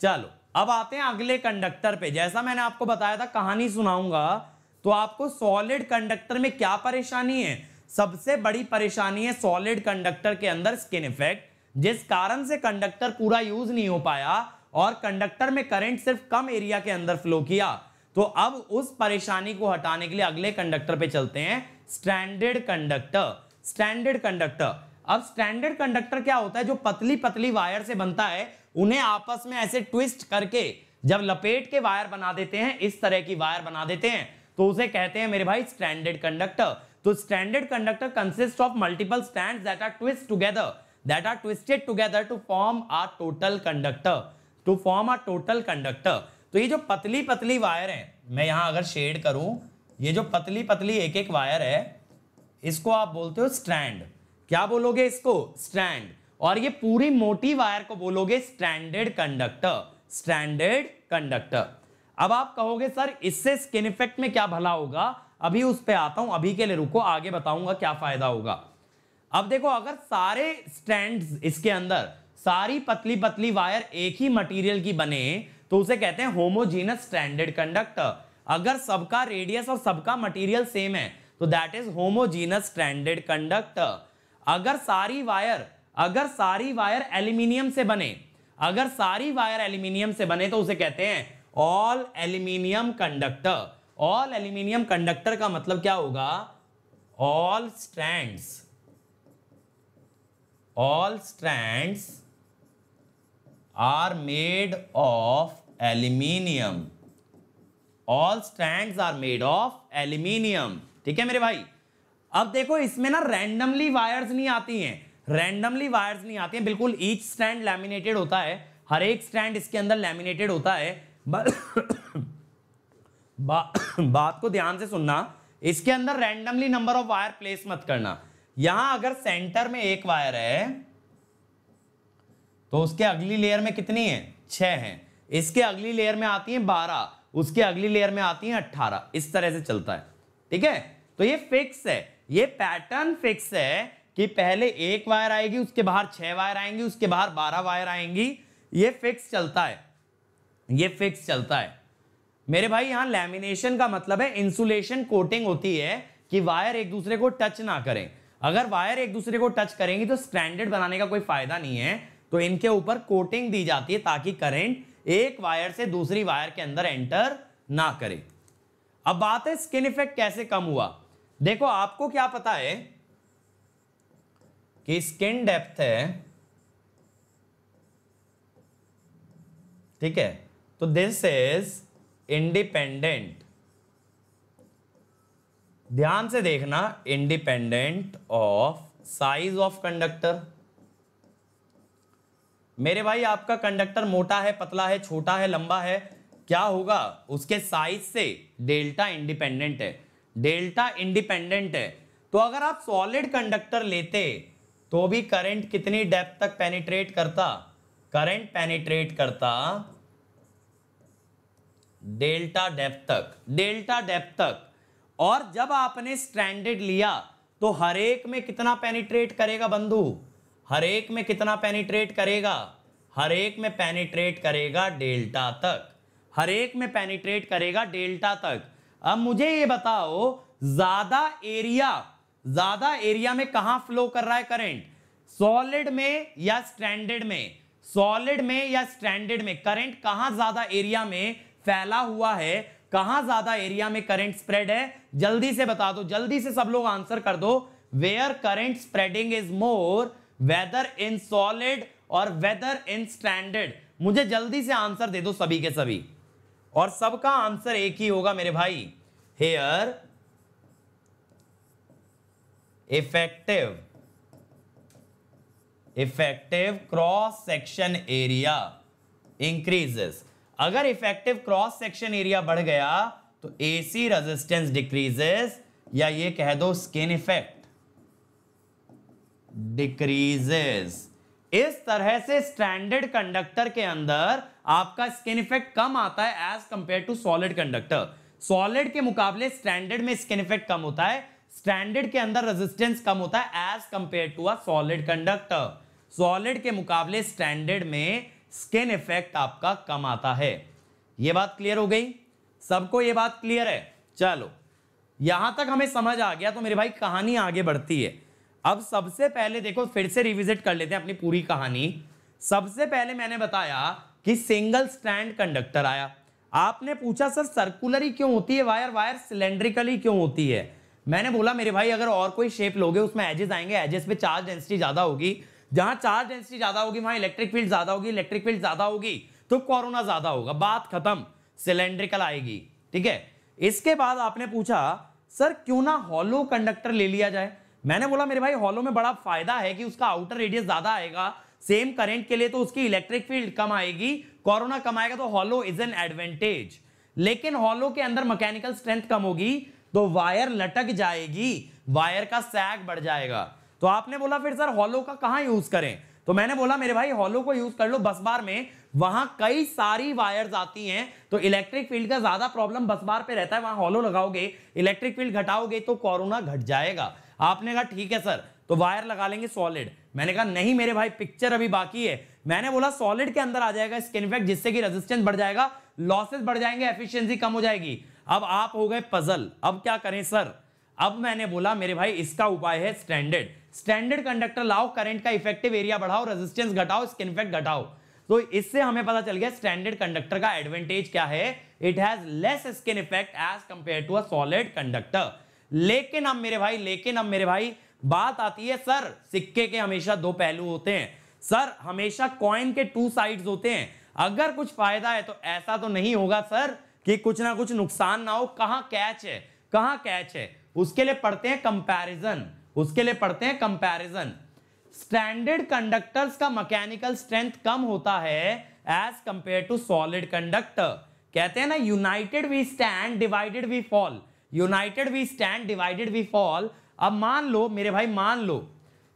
चलो अब आते हैं अगले कंडक्टर पे। जैसा मैंने आपको बताया था, कहानी सुनाऊंगा तो आपको सॉलिड कंडक्टर में क्या परेशानी है? सबसे बड़ी परेशानी है सॉलिड कंडक्टर के अंदर स्किन इफेक्ट, जिस कारण से कंडक्टर पूरा यूज नहीं हो पाया और कंडक्टर में करंट सिर्फ कम एरिया के अंदर फ्लो किया। तो अब उस परेशानी को हटाने के लिए अगले कंडक्टर पे चलते हैं, स्ट्रैंडेड कंडक्टर। Standard conductor. अब स्टैंडर्ड कंडक्टर क्या होता है? जो पतली पतली वायर से बनता है, उन्हें आपस में ऐसे ट्विस्ट करके जब लपेट के वायर बना देते हैं, इस तरह की वायर बना देते हैं, तो उसे कहते हैं मेरे भाई स्टैंडर्ड कंडक्टर। तो standard conductor consist of multiple strands that are twist together, that are twisted together to form a total conductor, to form a total conductor. तो ये जो पतली पतली वायर है, मैं यहां अगर शेड करूं, ये जो पतली पतली एक एक वायर है, इसको आप बोलते हो स्ट्रैंड। क्या बोलोगे इसको? स्ट्रैंड। और ये पूरी मोटी वायर को बोलोगे स्टैंडर्ड कंडक्टर। Standard conductor. अब आप कहोगे सर इससे स्किन इफेक्ट में क्या भला होगा? अभी उस पे आता हूं, अभी के लिए रुको, आगे बताऊंगा क्या फायदा होगा। अब देखो, अगर सारे स्ट्रैंड्स इसके अंदर, सारी पतली पतली वायर एक ही मटेरियल की बने, तो उसे कहते हैं होमोजीनस स्टैंडर्ड कंडक्टर। अगर सबका रेडियस और सबका मटेरियल सेम है तो that is homogeneous standard conductor. अगर सारी वायर एल्यूमिनियम से बने, अगर सारी वायर एल्यूमिनियम से बने, तो उसे कहते हैं all aluminium conductor. All aluminium conductor का मतलब क्या होगा? All strands are made of aluminium. All strands are made of aluminium. ठीक है मेरे भाई? अब देखो, इसमें ना रैंडमली वायर्स नहीं आती हैं, बिल्कुल ईच स्ट्रैंड लैमिनेटेड होता है, हर एक स्ट्रैंड इसके अंदर लैमिनेटेड होता है। बात को ध्यान से सुनना, इसके अंदर randomly number of wire place मत करना। यहां अगर सेंटर में एक वायर है, तो उसके अगली लेयर में कितनी है, 6 हैं। इसके अगली लेयर में आती है 12, उसके अगली लेयर में आती है 18। इस तरह से चलता है, ठीक है। तो ये फिक्स है, ये पैटर्न फिक्स है कि पहले एक वायर आएगी, उसके बाहर 6 वायर आएंगी, उसके बाहर 12 वायर आएंगी। ये फिक्स चलता है, ये फिक्स चलता है मेरे भाई। यहां लैमिनेशन का मतलब है इंसुलेशन कोटिंग होती है कि वायर एक दूसरे को टच ना करें। अगर वायर एक दूसरे को टच करेंगी तो स्ट्रैंडेड बनाने का कोई फायदा नहीं है, तो इनके ऊपर कोटिंग दी जाती है ताकि करंट एक वायर से दूसरी वायर के अंदर एंटर ना करे। अब बात है स्किन इफेक्ट कैसे कम हुआ। देखो आपको क्या पता है कि स्किन डेप्थ है, ठीक है, तो दिस इज इंडिपेंडेंट, ध्यान से देखना, independent of size of conductor. मेरे भाई आपका कंडक्टर मोटा है, पतला है, छोटा है, लंबा है, क्या होगा, उसके साइज से डेल्टा इंडिपेंडेंट है, डेल्टा इंडिपेंडेंट है। तो अगर आप सॉलिड कंडक्टर लेते तो भी करंट कितनी डेप्थ तक पेनिट्रेट करता, करंट पेनिट्रेट करता डेल्टा डेप्थ तक, डेल्टा डेप्थ तक। और जब आपने स्ट्रैंडेड लिया तो हर एक में कितना पेनिट्रेट करेगा बंधु, हर एक में कितना पेनिट्रेट करेगा, हर एक में पेनिट्रेट करेगा डेल्टा तक, हर एक में पेनिट्रेट करेगा डेल्टा तक। अब मुझे ये बताओ ज्यादा एरिया में कहां फ्लो कर रहा है करंट, सॉलिड में या स्ट्रैंडेड में, सॉलिड में या स्ट्रैंडेड में करंट कहां ज्यादा एरिया में फैला हुआ है, कहां ज्यादा एरिया में करंट स्प्रेड है, जल्दी से बता दो, जल्दी से सब लोग आंसर कर दो। Where current spreading is more, whether in solid और वेदर इन स्ट्रैंडेड। मुझे जल्दी से आंसर दे दो सभी के सभी, और सबका आंसर एक ही होगा मेरे भाई, here effective cross section area increases. अगर इफेक्टिव क्रॉस सेक्शन एरिया बढ़ गया तो एसी रेजिस्टेंस डिक्रीजेस, या ये कह दो स्किन इफेक्ट डिक्रीजेस। इस तरह से स्टैंडर्ड कंडक्टर के अंदर आपका स्किन इफेक्ट कम आता है as compare to solid conductor. Solid के मुकाबले स्टैंडर्ड में स्किन इफेक्ट कम होता है, स्टैंडर्ड के अंदर रेजिस्टेंस कम होता है as compare to a solid conductor. Solid के मुकाबले स्टैंडर्ड में स्किन इफेक्ट आपका कम आता है। यह बात क्लियर हो गई सबको, यह बात क्लियर है। चलो यहां तक हमें समझ आ गया, तो मेरे भाई कहानी आगे बढ़ती है। अब सबसे पहले देखो, फिर से रिविजिट कर लेते हैं अपनी पूरी कहानी। सबसे पहले मैंने बताया कि सिंगल स्ट्रैंड कंडक्टर आया, आपने पूछा सर सर्कुलर ही क्यों होती है वायर, वायर सिलेंड्रिकली क्यों होती है। मैंने बोला मेरे भाई अगर और कोई शेप लोगे उसमें एजेस आएंगे, एजेस पे चार्ज डेंसिटी ज्यादा होगी, जहां चार्ज डेंसिटी ज्यादा होगी वहां इलेक्ट्रिक फील्ड ज्यादा होगी, इलेक्ट्रिक फील्ड ज्यादा होगी तो कोरोना ज्यादा होगा, बात खत्म, सिलेंड्रिकल आएगी। ठीक है, इसके बाद आपने पूछा सर क्यों ना हॉलो कंडक्टर ले लिया जाए। मैंने बोला मेरे भाई हॉलो में बड़ा फायदा है कि उसका आउटर रेडियस ज्यादा आएगा सेम करंट के लिए, तो उसकी इलेक्ट्रिक फील्ड कम आएगी, कोरोना कम आएगा, तो हॉलो इज एन एडवांटेज। लेकिन हॉलो के अंदर मैकेनिकल स्ट्रेंथ कम होगी तो वायर लटक जाएगी, वायर का सैग बढ़ जाएगा। तो आपने बोला फिर सर हॉलो का कहां यूज करें, तो मैंने बोला मेरे भाई हॉलो को यूज कर लो बस बार में, वहां कई सारी वायर्स आती हैं तो इलेक्ट्रिक फील्ड का ज्यादा प्रॉब्लम बस बार पे रहता है, वहां हॉलो लगाओगे इलेक्ट्रिक फील्ड घटाओगे तो कोरोना घट जाएगा। आपने कहा ठीक है सर तो वायर लगा लेंगे सॉलिड। मैंने कहा नहीं मेरे भाई पिक्चर अभी बाकी है। मैंने बोला सॉलिड के अंदर आ जाएगा स्किन इफेक्ट जिससे कि रेजिस्टेंस बढ़ जाएगा, लॉसेस बढ़ जाएंगे, एफिशिएंसी कम हो जाएगी। अब आप हो गए पजल, अब क्या करें सर। अब मैंने बोला मेरे भाई इसका उपाय है स्टैंडर्ड कंडक्टर लाओ, करंट का इफेक्टिव एरिया बढ़ाओ, रेजिस्टेंस घटाओ, स्किन इफेक्ट घटाओ। तो इससे हमें पता चल गया स्टैंडर्ड कंडक्टर का एडवांटेज क्या है, it has less skin effect as compare to a solid conductor. लेकिन अब मेरे भाई बात आती है सर सिक्के के हमेशा दो पहलू होते हैं, सर हमेशा कॉइन के टू साइड्स होते हैं, अगर कुछ फायदा है तो ऐसा तो नहीं होगा सर कि कुछ ना कुछ नुकसान ना हो। कहां कैच है, कहां कैच है, उसके लिए पढ़ते हैं कंपैरिजन, उसके लिए पढ़ते हैं कंपैरिजन। स्टैंडर्ड कंडक्टर्स का मैकेनिकल स्ट्रेंथ कम होता है as compare to solid conductor. कहते हैं ना united we stand divided we fall, united we stand divided we fall. अब मान लो मेरे भाई, मान लो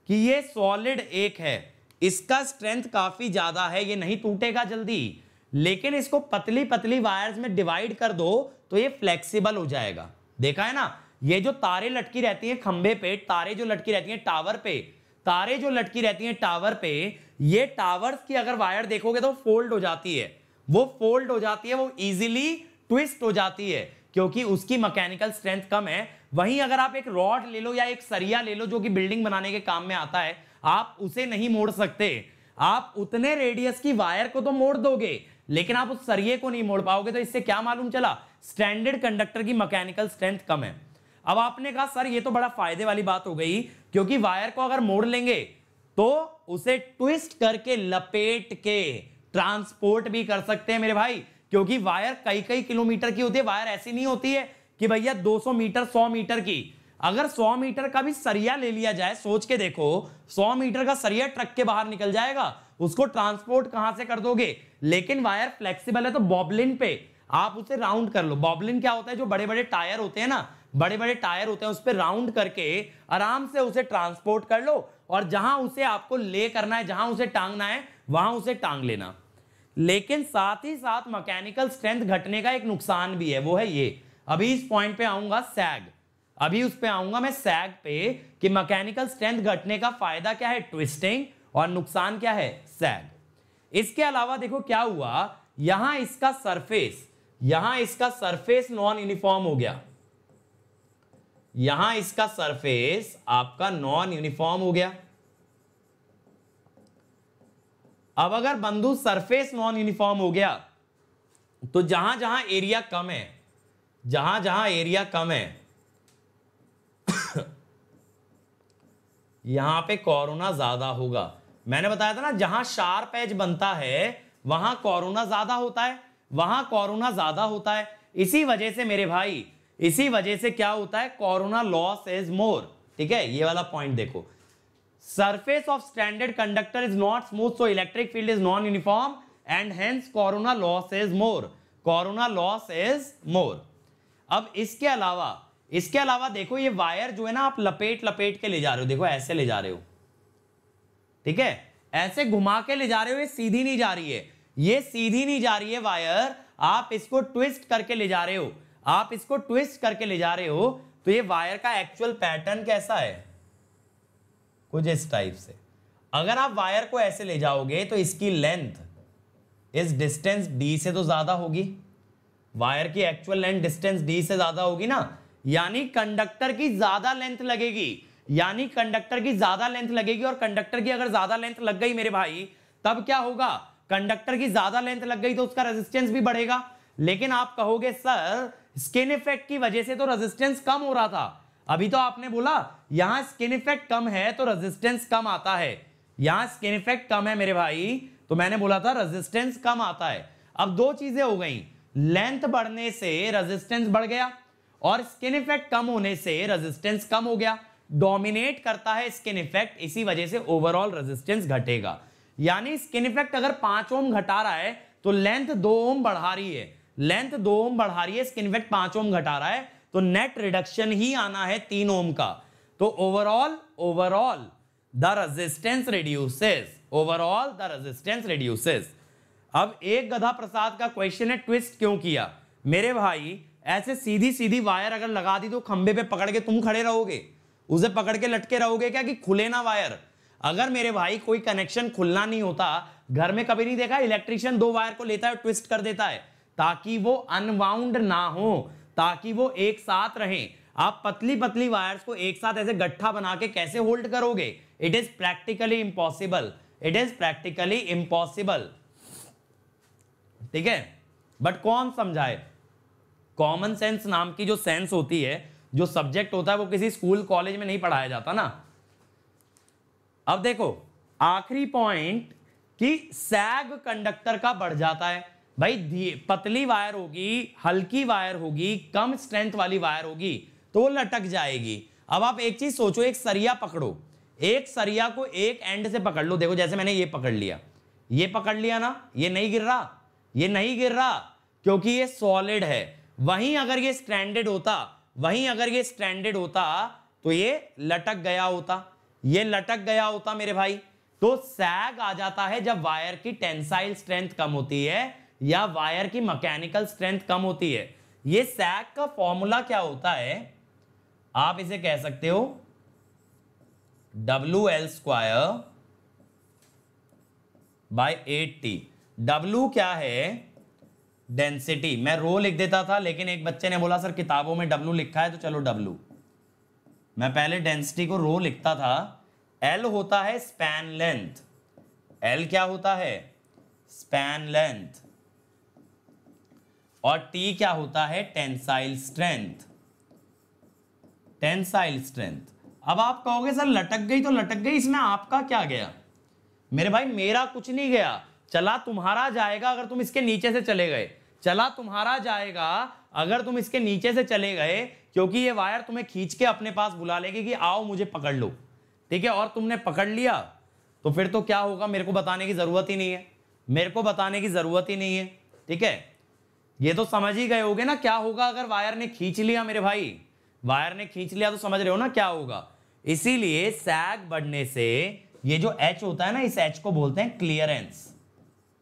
कि ये सॉलिड एक है, इसका स्ट्रेंथ काफी ज्यादा है, ये नहीं टूटेगा जल्दी, लेकिन इसको पतली पतली वायर्स में डिवाइड कर दो तो ये फ्लेक्सिबल हो जाएगा। देखा है ना, ये जो तारे लटकी रहती हैं खंबे पे, तारे जो लटकी रहती हैं टावर पे, तारे जो लटकी रहती हैं टावर पे, ये टावर्स की अगर वायर देखोगे तो फोल्ड हो जाती है, वो फोल्ड हो जाती है, वो इजीली ट्विस्ट हो जाती है क्योंकि उसकी मैकेनिकल स्ट्रेंथ कम है। वहीं अगर आप एक रॉड ले लो या एक सरिया ले लो जो कि बिल्डिंग बनाने के काम में आता है, आप उसे नहीं मोड़ सकते। आप उतने रेडियस की वायर को तो मोड़ दोगे लेकिन आप उस सरिये को नहीं मोड़ पाओगे। तो इससे क्या मालूम चला, स्टैंडर्ड कंडक्टर की मैकेनिकल स्ट्रेंथ कम है। अब आपने कहा सर ये तो बड़ा फायदे वाली बात हो गई, क्योंकि वायर को अगर मोड़ लेंगे तो उसे ट्विस्ट करके लपेट के ट्रांसपोर्ट भी कर सकते हैं मेरे भाई, क्योंकि वायर कई कई किलोमीटर की होती है। वायर ऐसी नहीं होती है कि भैया 200 मीटर 100 मीटर की। अगर 100 मीटर का भी सरिया ले लिया जाए, सोच के देखो 100 मीटर का सरिया ट्रक के बाहर निकल जाएगा, उसको ट्रांसपोर्ट कहां से कर दोगे। लेकिन वायर फ्लेक्सिबल है तो बॉबलिन पे आप उसे राउंड कर लो। बॉबलिन क्या होता है, जो बड़े बड़े टायर होते हैं ना, बड़े बड़े टायर होते हैं, उस पर राउंड करके आराम से उसे ट्रांसपोर्ट कर लो और जहां उसे आपको ले करना है, जहां उसे टांगना है वहां उसे टांग लेना। लेकिन साथ ही साथ मैकेनिकल स्ट्रेंथ घटने का एक नुकसान भी है, वो है ये। अभी इस पॉइंट पे आऊंगा सैग, अभी उस पे आऊंगा मैं सैग पे कि मैकेनिकल स्ट्रेंथ घटने का फायदा क्या है, ट्विस्टिंग, और नुकसान क्या है, सैग। इसके अलावा देखो क्या हुआ, यहां इसका सरफेस नॉन यूनिफॉर्म हो गया, यहां इसका सरफेस आपका नॉन यूनिफॉर्म हो गया। अब अगर बंधु सरफेस नॉन यूनिफॉर्म हो गया तो जहां जहां एरिया कम है, जहां जहां एरिया कम है यहां पे कोरोना ज्यादा होगा। मैंने बताया था ना, जहां शार्प एज बनता है वहां कोरोना ज्यादा होता है, वहां कोरोना ज्यादा होता है। इसी वजह से मेरे भाई, इसी वजह से क्या होता है, कोरोना लॉस इज मोर। ठीक है, ये वाला पॉइंट देखो, surface of standard conductor is not smooth so electric field is non uniform and hence corona loss is more, corona loss is more। अब इसके अलावा देखो ये वायर जो है ना, आप लपेट लपेट के ले जा रहे हो, देखो ऐसे ले जा रहे हो, ठीक है, ऐसे घुमा के ले जा रहे हो, ये सीधी नहीं जा रही है, ये सीधी नहीं जा रही है वायर, आप इसको ट्विस्ट करके ले जा रहे हो, आप इसको ट्विस्ट करके ले जा रहे हो। तो ये वायर का एक्चुअल पैटर्न कैसा है, कुछ इस टाइप से। अगर आप वायर को ऐसे ले जाओगे तो इसकी लेंथ इस डिस्टेंस d से तो ज्यादा होगी, वायर की एक्चुअल लेंथ डिस्टेंस d से ज्यादा होगी ना, यानी कंडक्टर की ज्यादा लेंथ लगेगी, यानी कंडक्टर की ज्यादा लेंथ लगेगी। और कंडक्टर की अगर ज्यादा लेंथ लग गई मेरे भाई, तब क्या होगा, कंडक्टर की ज्यादा लेंथ लग गई तो उसका रेजिस्टेंस भी बढ़ेगा। लेकिन आप कहोगे सर स्किन इफेक्ट की वजह से तो रेजिस्टेंस कम हो रहा था, अभी तो आपने बोला यहां स्किन इफेक्ट कम है तो रेजिस्टेंस कम आता है, यहां स्किन इफेक्ट कम है मेरे भाई तो मैंने बोला था रेजिस्टेंस कम आता है। अब दो चीजें हो गई, लेंथ बढ़ने से रेजिस्टेंस बढ़ गया और स्किन इफेक्ट कम होने से रेजिस्टेंस कम हो गया। डोमिनेट करता है स्किन इफेक्ट, इसी वजह से ओवरऑल रेजिस्टेंस घटेगा। यानी स्किन इफेक्ट अगर 5 ओम घटा रहा है तो लेंथ 2 ओम बढ़ा रही है, लेंथ 2 ओम बढ़ा रही है, स्किन इफेक्ट 5 ओम घटा रहा है, तो नेट रिडक्शन ही आना है 3 ओम का। तो overall the resistance reduces, overall the resistance reduces. अब एक गधा प्रसाद का क्वेश्चन है, ट्विस्ट क्यों किया मेरे भाई, ऐसे सीधी सीधी वायर अगर लगा दी तो खंबे पे पकड़ के तुम खड़े रहोगे, उसे पकड़ के लटके रहोगे क्या कि खुले ना वायर। अगर मेरे भाई कोई कनेक्शन खुलना नहीं होता, घर में कभी नहीं देखा इलेक्ट्रिशियन 2 वायर को लेता है ट्विस्ट कर देता है ताकि वो अनवाउंड ना हो, ताकि वो एक साथ रहें। आप पतली पतली वायर्स को एक साथ ऐसे गट्ठा बना के कैसे होल्ड करोगे, it is practically impossible, it is practically impossible. ठीक है, बट कौन समझाए, कॉमन सेंस नाम की जो सेंस होती है, जो सब्जेक्ट होता है, वो किसी स्कूल कॉलेज में नहीं पढ़ाया जाता ना। अब देखो आखिरी पॉइंट कि सैग कंडक्टर का बढ़ जाता है भाई, पतली वायर होगी, हल्की वायर होगी, कम स्ट्रेंथ वाली वायर होगी तो वो लटक जाएगी। अब आप एक चीज सोचो, एक सरिया पकड़ो, एक सरिया को एक एंड से पकड़ लो, देखो जैसे मैंने ये पकड़ लिया, ये पकड़ लिया ना, ये नहीं गिर रहा, ये नहीं गिर रहा क्योंकि ये सॉलिड है। वहीं अगर ये स्ट्रैंडेड होता, वहीं अगर ये स्ट्रैंडेड होता तो ये लटक गया होता, ये लटक गया होता मेरे भाई, तो सैग आ जाता है जब वायर की टेंसाइल स्ट्रेंथ कम होती है या वायर की मैकेनिकल स्ट्रेंथ कम होती है। ये सैग का फॉर्मूला क्या होता है, आप इसे कह सकते हो WL² बाय 8T। W क्या है, डेंसिटी। मैं रो लिख देता था, लेकिन एक बच्चे ने बोला सर किताबों में W लिखा है, तो चलो W। मैं पहले डेंसिटी को रो लिखता था। L होता है स्पैन लेंथ। L क्या होता है, स्पैन लेंथ। और T क्या होता है, टेंसाइल स्ट्रेंथ। Tensile strength. अब आप कहोगे सर लटक गई तो लटक गई, इसमें आपका क्या गया? मेरे भाई मेरा कुछ नहीं गया, चला तुम्हारा जाएगा अगर तुम इसके नीचे से चले गए। चला तुम्हारा जाएगा अगर तुम इसके नीचे से चले गए, क्योंकि ये वायर तुम्हें खींच के अपने पास बुला लेगी कि आओ मुझे पकड़ लो, ठीक है। और तुमने पकड़ लिया तो फिर तो क्या होगा, मेरे को बताने की जरूरत ही नहीं है, मेरे को बताने की जरूरत ही नहीं है, ठीक है। ये तो समझ ही गए होगे ना क्या होगा अगर वायर ने खींच लिया। मेरे भाई वायर ने खींच लिया तो समझ रहे हो ना क्या होगा। इसीलिए सैग बढ़ने से ये जो H होता है ना, इस H को बोलते हैं क्लियरेंस।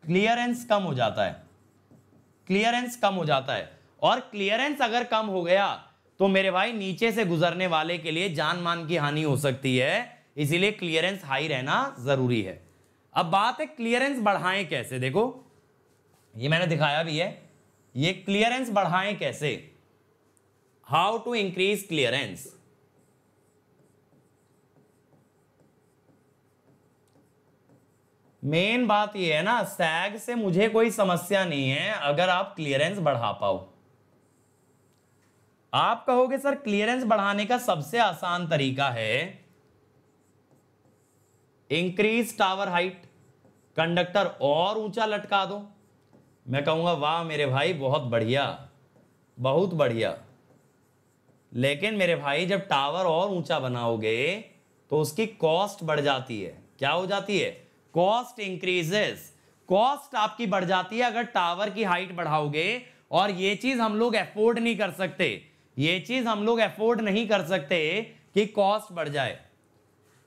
क्लियरेंस कम हो जाता है, क्लियरेंस कम हो जाता है। और क्लियरेंस अगर कम हो गया तो मेरे भाई नीचे से गुजरने वाले के लिए जान मान की हानि हो सकती है। इसीलिए क्लियरेंस हाई रहना जरूरी है। अब बात है क्लियरेंस बढ़ाएं कैसे। देखो ये मैंने दिखाया भी है, ये क्लियरेंस बढ़ाएं कैसे, how to increase clearance. Main बात ये है ना, सैग से मुझे कोई समस्या नहीं है अगर आप क्लियरेंस बढ़ा पाओ। आप कहोगे सर क्लियरेंस बढ़ाने का सबसे आसान तरीका है इंक्रीज टावर हाइट, कंडक्टर और ऊंचा लटका दो। मैं कहूंगा वाह मेरे भाई बहुत बढ़िया, बहुत बढ़िया। लेकिन मेरे भाई जब टावर और ऊंचा बनाओगे तो उसकी कॉस्ट बढ़ जाती है। क्या हो जाती है, कॉस्ट इंक्रीजेस। कॉस्ट आपकी बढ़ जाती है अगर टावर की हाइट बढ़ाओगे, और ये चीज हम लोग अफोर्ड नहीं कर सकते, ये चीज हम लोग अफोर्ड नहीं कर सकते कि कॉस्ट बढ़ जाए।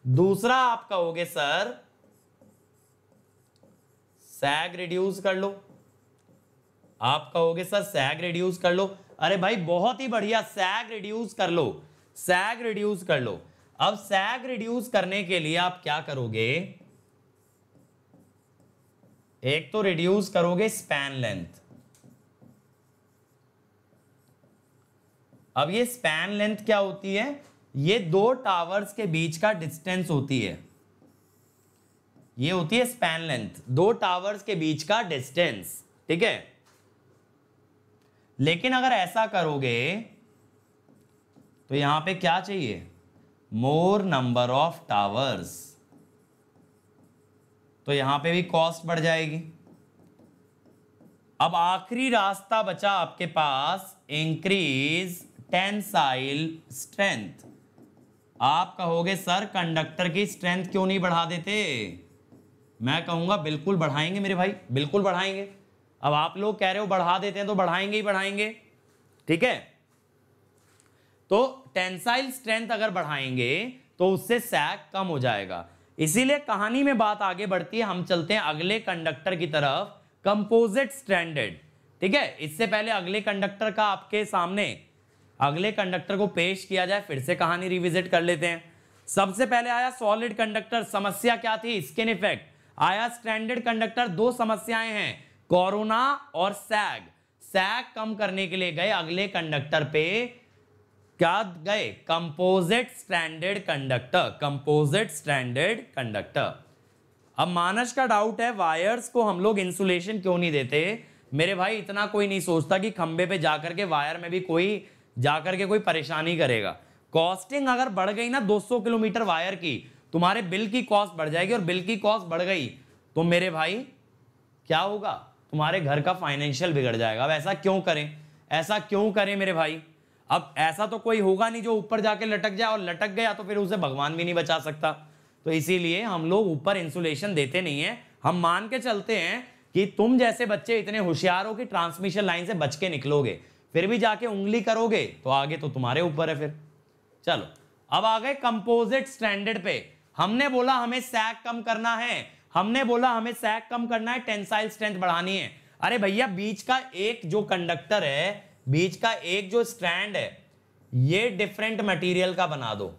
दूसरा आप कहोगे सर सैग रिड्यूस कर लो, आप कहोगे सर सैग रिड्यूस कर लो। अरे भाई बहुत ही बढ़िया, सैग रिड्यूस कर लो, सैग रिड्यूस कर लो। अब सैग रिड्यूस करने के लिए आप क्या करोगे, एक तो रिड्यूस करोगे स्पैन लेंथ। अब ये स्पैन लेंथ क्या होती है, ये दो टावर्स के बीच का डिस्टेंस होती है, ये होती है स्पैन लेंथ, दो टावर्स के बीच का डिस्टेंस, ठीक है। लेकिन अगर ऐसा करोगे तो यहां पे क्या चाहिए, मोर नंबर ऑफ टावर्स, तो यहां पे भी कॉस्ट बढ़ जाएगी। अब आखिरी रास्ता बचा आपके पास, इंक्रीज टेंसाइल स्ट्रेंथ। आप कहोगे सर कंडक्टर की स्ट्रेंथ क्यों नहीं बढ़ा देते, मैं कहूंगा बिल्कुल बढ़ाएंगे मेरे भाई, बिल्कुल बढ़ाएंगे। अब आप लोग कह रहे हो बढ़ा देते हैं तो बढ़ाएंगे ही बढ़ाएंगे, ठीक है। तो टेंसाइल स्ट्रेंथ अगर बढ़ाएंगे तो उससे सैग कम हो जाएगा। इसीलिए कहानी में बात आगे बढ़ती है, हम चलते हैं अगले कंडक्टर की तरफ, कंपोजिट स्ट्रैंडेड, ठीक है। इससे पहले अगले कंडक्टर का आपके सामने अगले कंडक्टर को पेश किया जाए, फिर से कहानी रिविजिट कर लेते हैं। सबसे पहले आया सॉलिड कंडक्टर, समस्या क्या थी, स्किन इफेक्ट। आया स्ट्रैंडेड कंडक्टर, दो समस्याएं हैं, कोरोना और सैग। सैग कम करने के लिए गए अगले कंडक्टर पे, क्या गए, composite stranded conductor, composite stranded conductor. अब मानस का डाउट है वायर्स को हम लोग इंसुलेशन क्यों नहीं देते। मेरे भाई इतना कोई नहीं सोचता कि खंबे पे जाकर के वायर में भी कोई जाकर के कोई परेशानी करेगा। कॉस्टिंग अगर बढ़ गई ना 200 किलोमीटर वायर की, तुम्हारे बिल की कॉस्ट बढ़ जाएगी, और बिल की कॉस्ट बढ़ गई तो मेरे भाई क्या होगा, तुम्हारे घर का फाइनेंशियल बिगड़ जाएगा। अब ऐसा क्यों करें, ऐसा क्यों करें मेरे भाई। अब ऐसा तो कोई होगा नहीं जो ऊपर जाके लटक जाए, और लटक गया तो फिर उसे भगवान भी नहीं बचा सकता। तो इसीलिए हम लोग ऊपर इंसुलेशन देते नहीं है। हम मान के चलते हैं कि तुम जैसे बच्चे इतने होशियार हो कि ट्रांसमिशन लाइन से बच के निकलोगे, फिर भी जाके उंगली करोगे तो आगे तो तुम्हारे ऊपर है फिर। चलो अब आ गए कंपोजिट स्ट्रैंडेड पे। हमने बोला हमें सैग कम करना है, हमने बोला हमें सैग कम करना है, टेंसाइल स्ट्रेंथ बढ़ानी है। अरे भैया बीच का एक जो कंडक्टर है, बीच का एक जो स्ट्रैंड है, ये डिफरेंट मटेरियल का बना दो।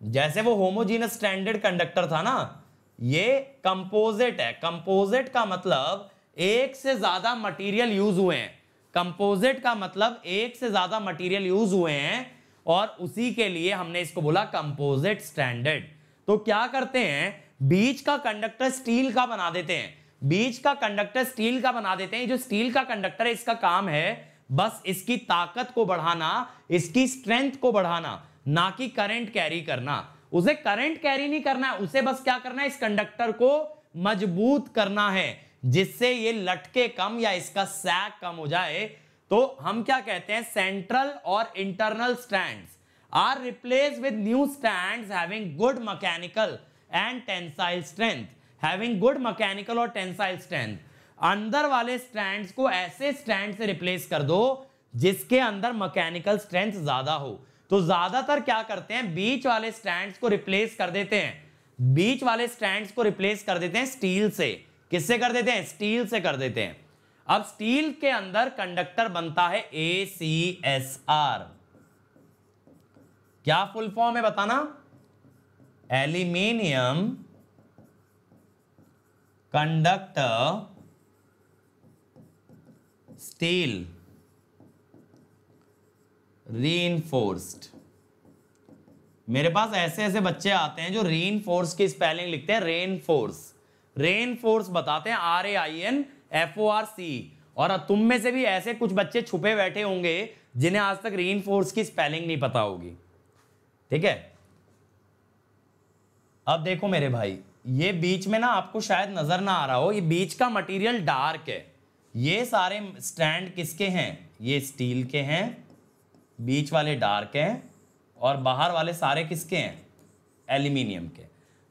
जैसे वो होमोजीनस स्टैंडर्ड कंडक्टर था ना, ये कंपोजिट है। कंपोजिट का मतलब एक से ज्यादा मटेरियल यूज हुए हैं। कंपोजिट का मतलब एक से ज्यादा मटेरियल यूज हुए हैं, और उसी के लिए हमने इसको बोला कंपोजिट स्टैंडर्ड। तो क्या करते हैं, बीच का कंडक्टर स्टील का बना देते हैं, बीच का कंडक्टर स्टील का बना देते हैं। जो स्टील का कंडक्टर है, इसका काम है बस इसकी ताकत को बढ़ाना, इसकी स्ट्रेंथ को बढ़ाना, ना कि करंट कैरी करना। उसे करंट कैरी नहीं करना है, उसे बस क्या करना है, इस कंडक्टर को मजबूत करना है, जिससे ये लटके कम या इसका सैग कम हो जाए। तो हम क्या कहते हैं, सेंट्रल और internal strands are replace with new strands having good mechanical and tensile strength, having good mechanical और टेंसाइल स्ट्रेंथ। अंदर वाले स्ट्रैंड्स को ऐसे स्ट्रैंड से रिप्लेस कर दो जिसके अंदर मैकेनिकल स्ट्रेंथ ज्यादा हो। तो ज्यादातर क्या करते हैं, बीच वाले स्ट्रैंड्स को रिप्लेस कर देते हैं, बीच वाले स्ट्रैंड्स को रिप्लेस कर देते हैं स्टील से। किससे कर देते हैं, स्टील से कर देते हैं। अब स्टील के अंदर कंडक्टर बनता है ACSR। क्या फुल फॉर्म है बताना, एल्यूमिनियम कंडक्टर स्टील रीइंफोर्स्ड। मेरे पास ऐसे ऐसे बच्चे आते हैं जो रीइंफोर्स की स्पेलिंग लिखते हैं रेनफोर्स, रेनफोर्स बताते हैं RAINFORC। और तुम में से भी ऐसे कुछ बच्चे छुपे बैठे होंगे जिन्हें आज तक रीइंफोर्स की स्पेलिंग नहीं पता होगी। ठीक है, अब देखो मेरे भाई, ये बीच में ना आपको शायद नजर ना आ रहा हो, ये बीच का मटेरियल डार्क है। ये सारे स्ट्रैंड किसके हैं, ये स्टील के हैं, बीच वाले डार्क हैं, और बाहर वाले सारे किसके हैं, एल्यूमिनियम के।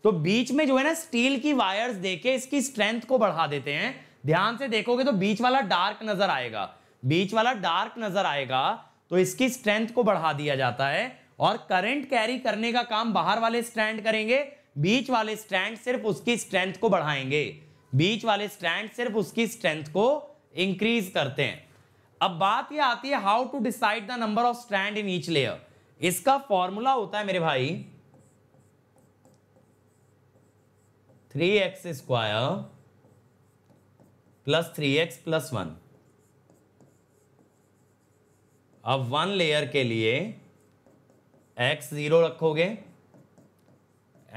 तो बीच में जो है ना स्टील की वायर्स देके इसकी स्ट्रेंथ को बढ़ा देते हैं। ध्यान से देखोगे तो बीच वाला डार्क नजर आएगा, बीच वाला डार्क नजर आएगा, तो इसकी स्ट्रेंथ को बढ़ा दिया जाता है। और करंट कैरी करने का काम बाहर वाले स्ट्रैंड करेंगे, बीच वाले स्ट्रैंड सिर्फ उसकी स्ट्रेंथ को बढ़ाएंगे, बीच वाले स्ट्रैंड सिर्फ उसकी स्ट्रेंथ को इंक्रीज करते हैं। अब बात ये आती है how to decide the number of strand in each layer. इसका फॉर्मूला होता है मेरे भाई 3x² + 3x + 1। अब 1 लेयर के लिए x 0 रखोगे,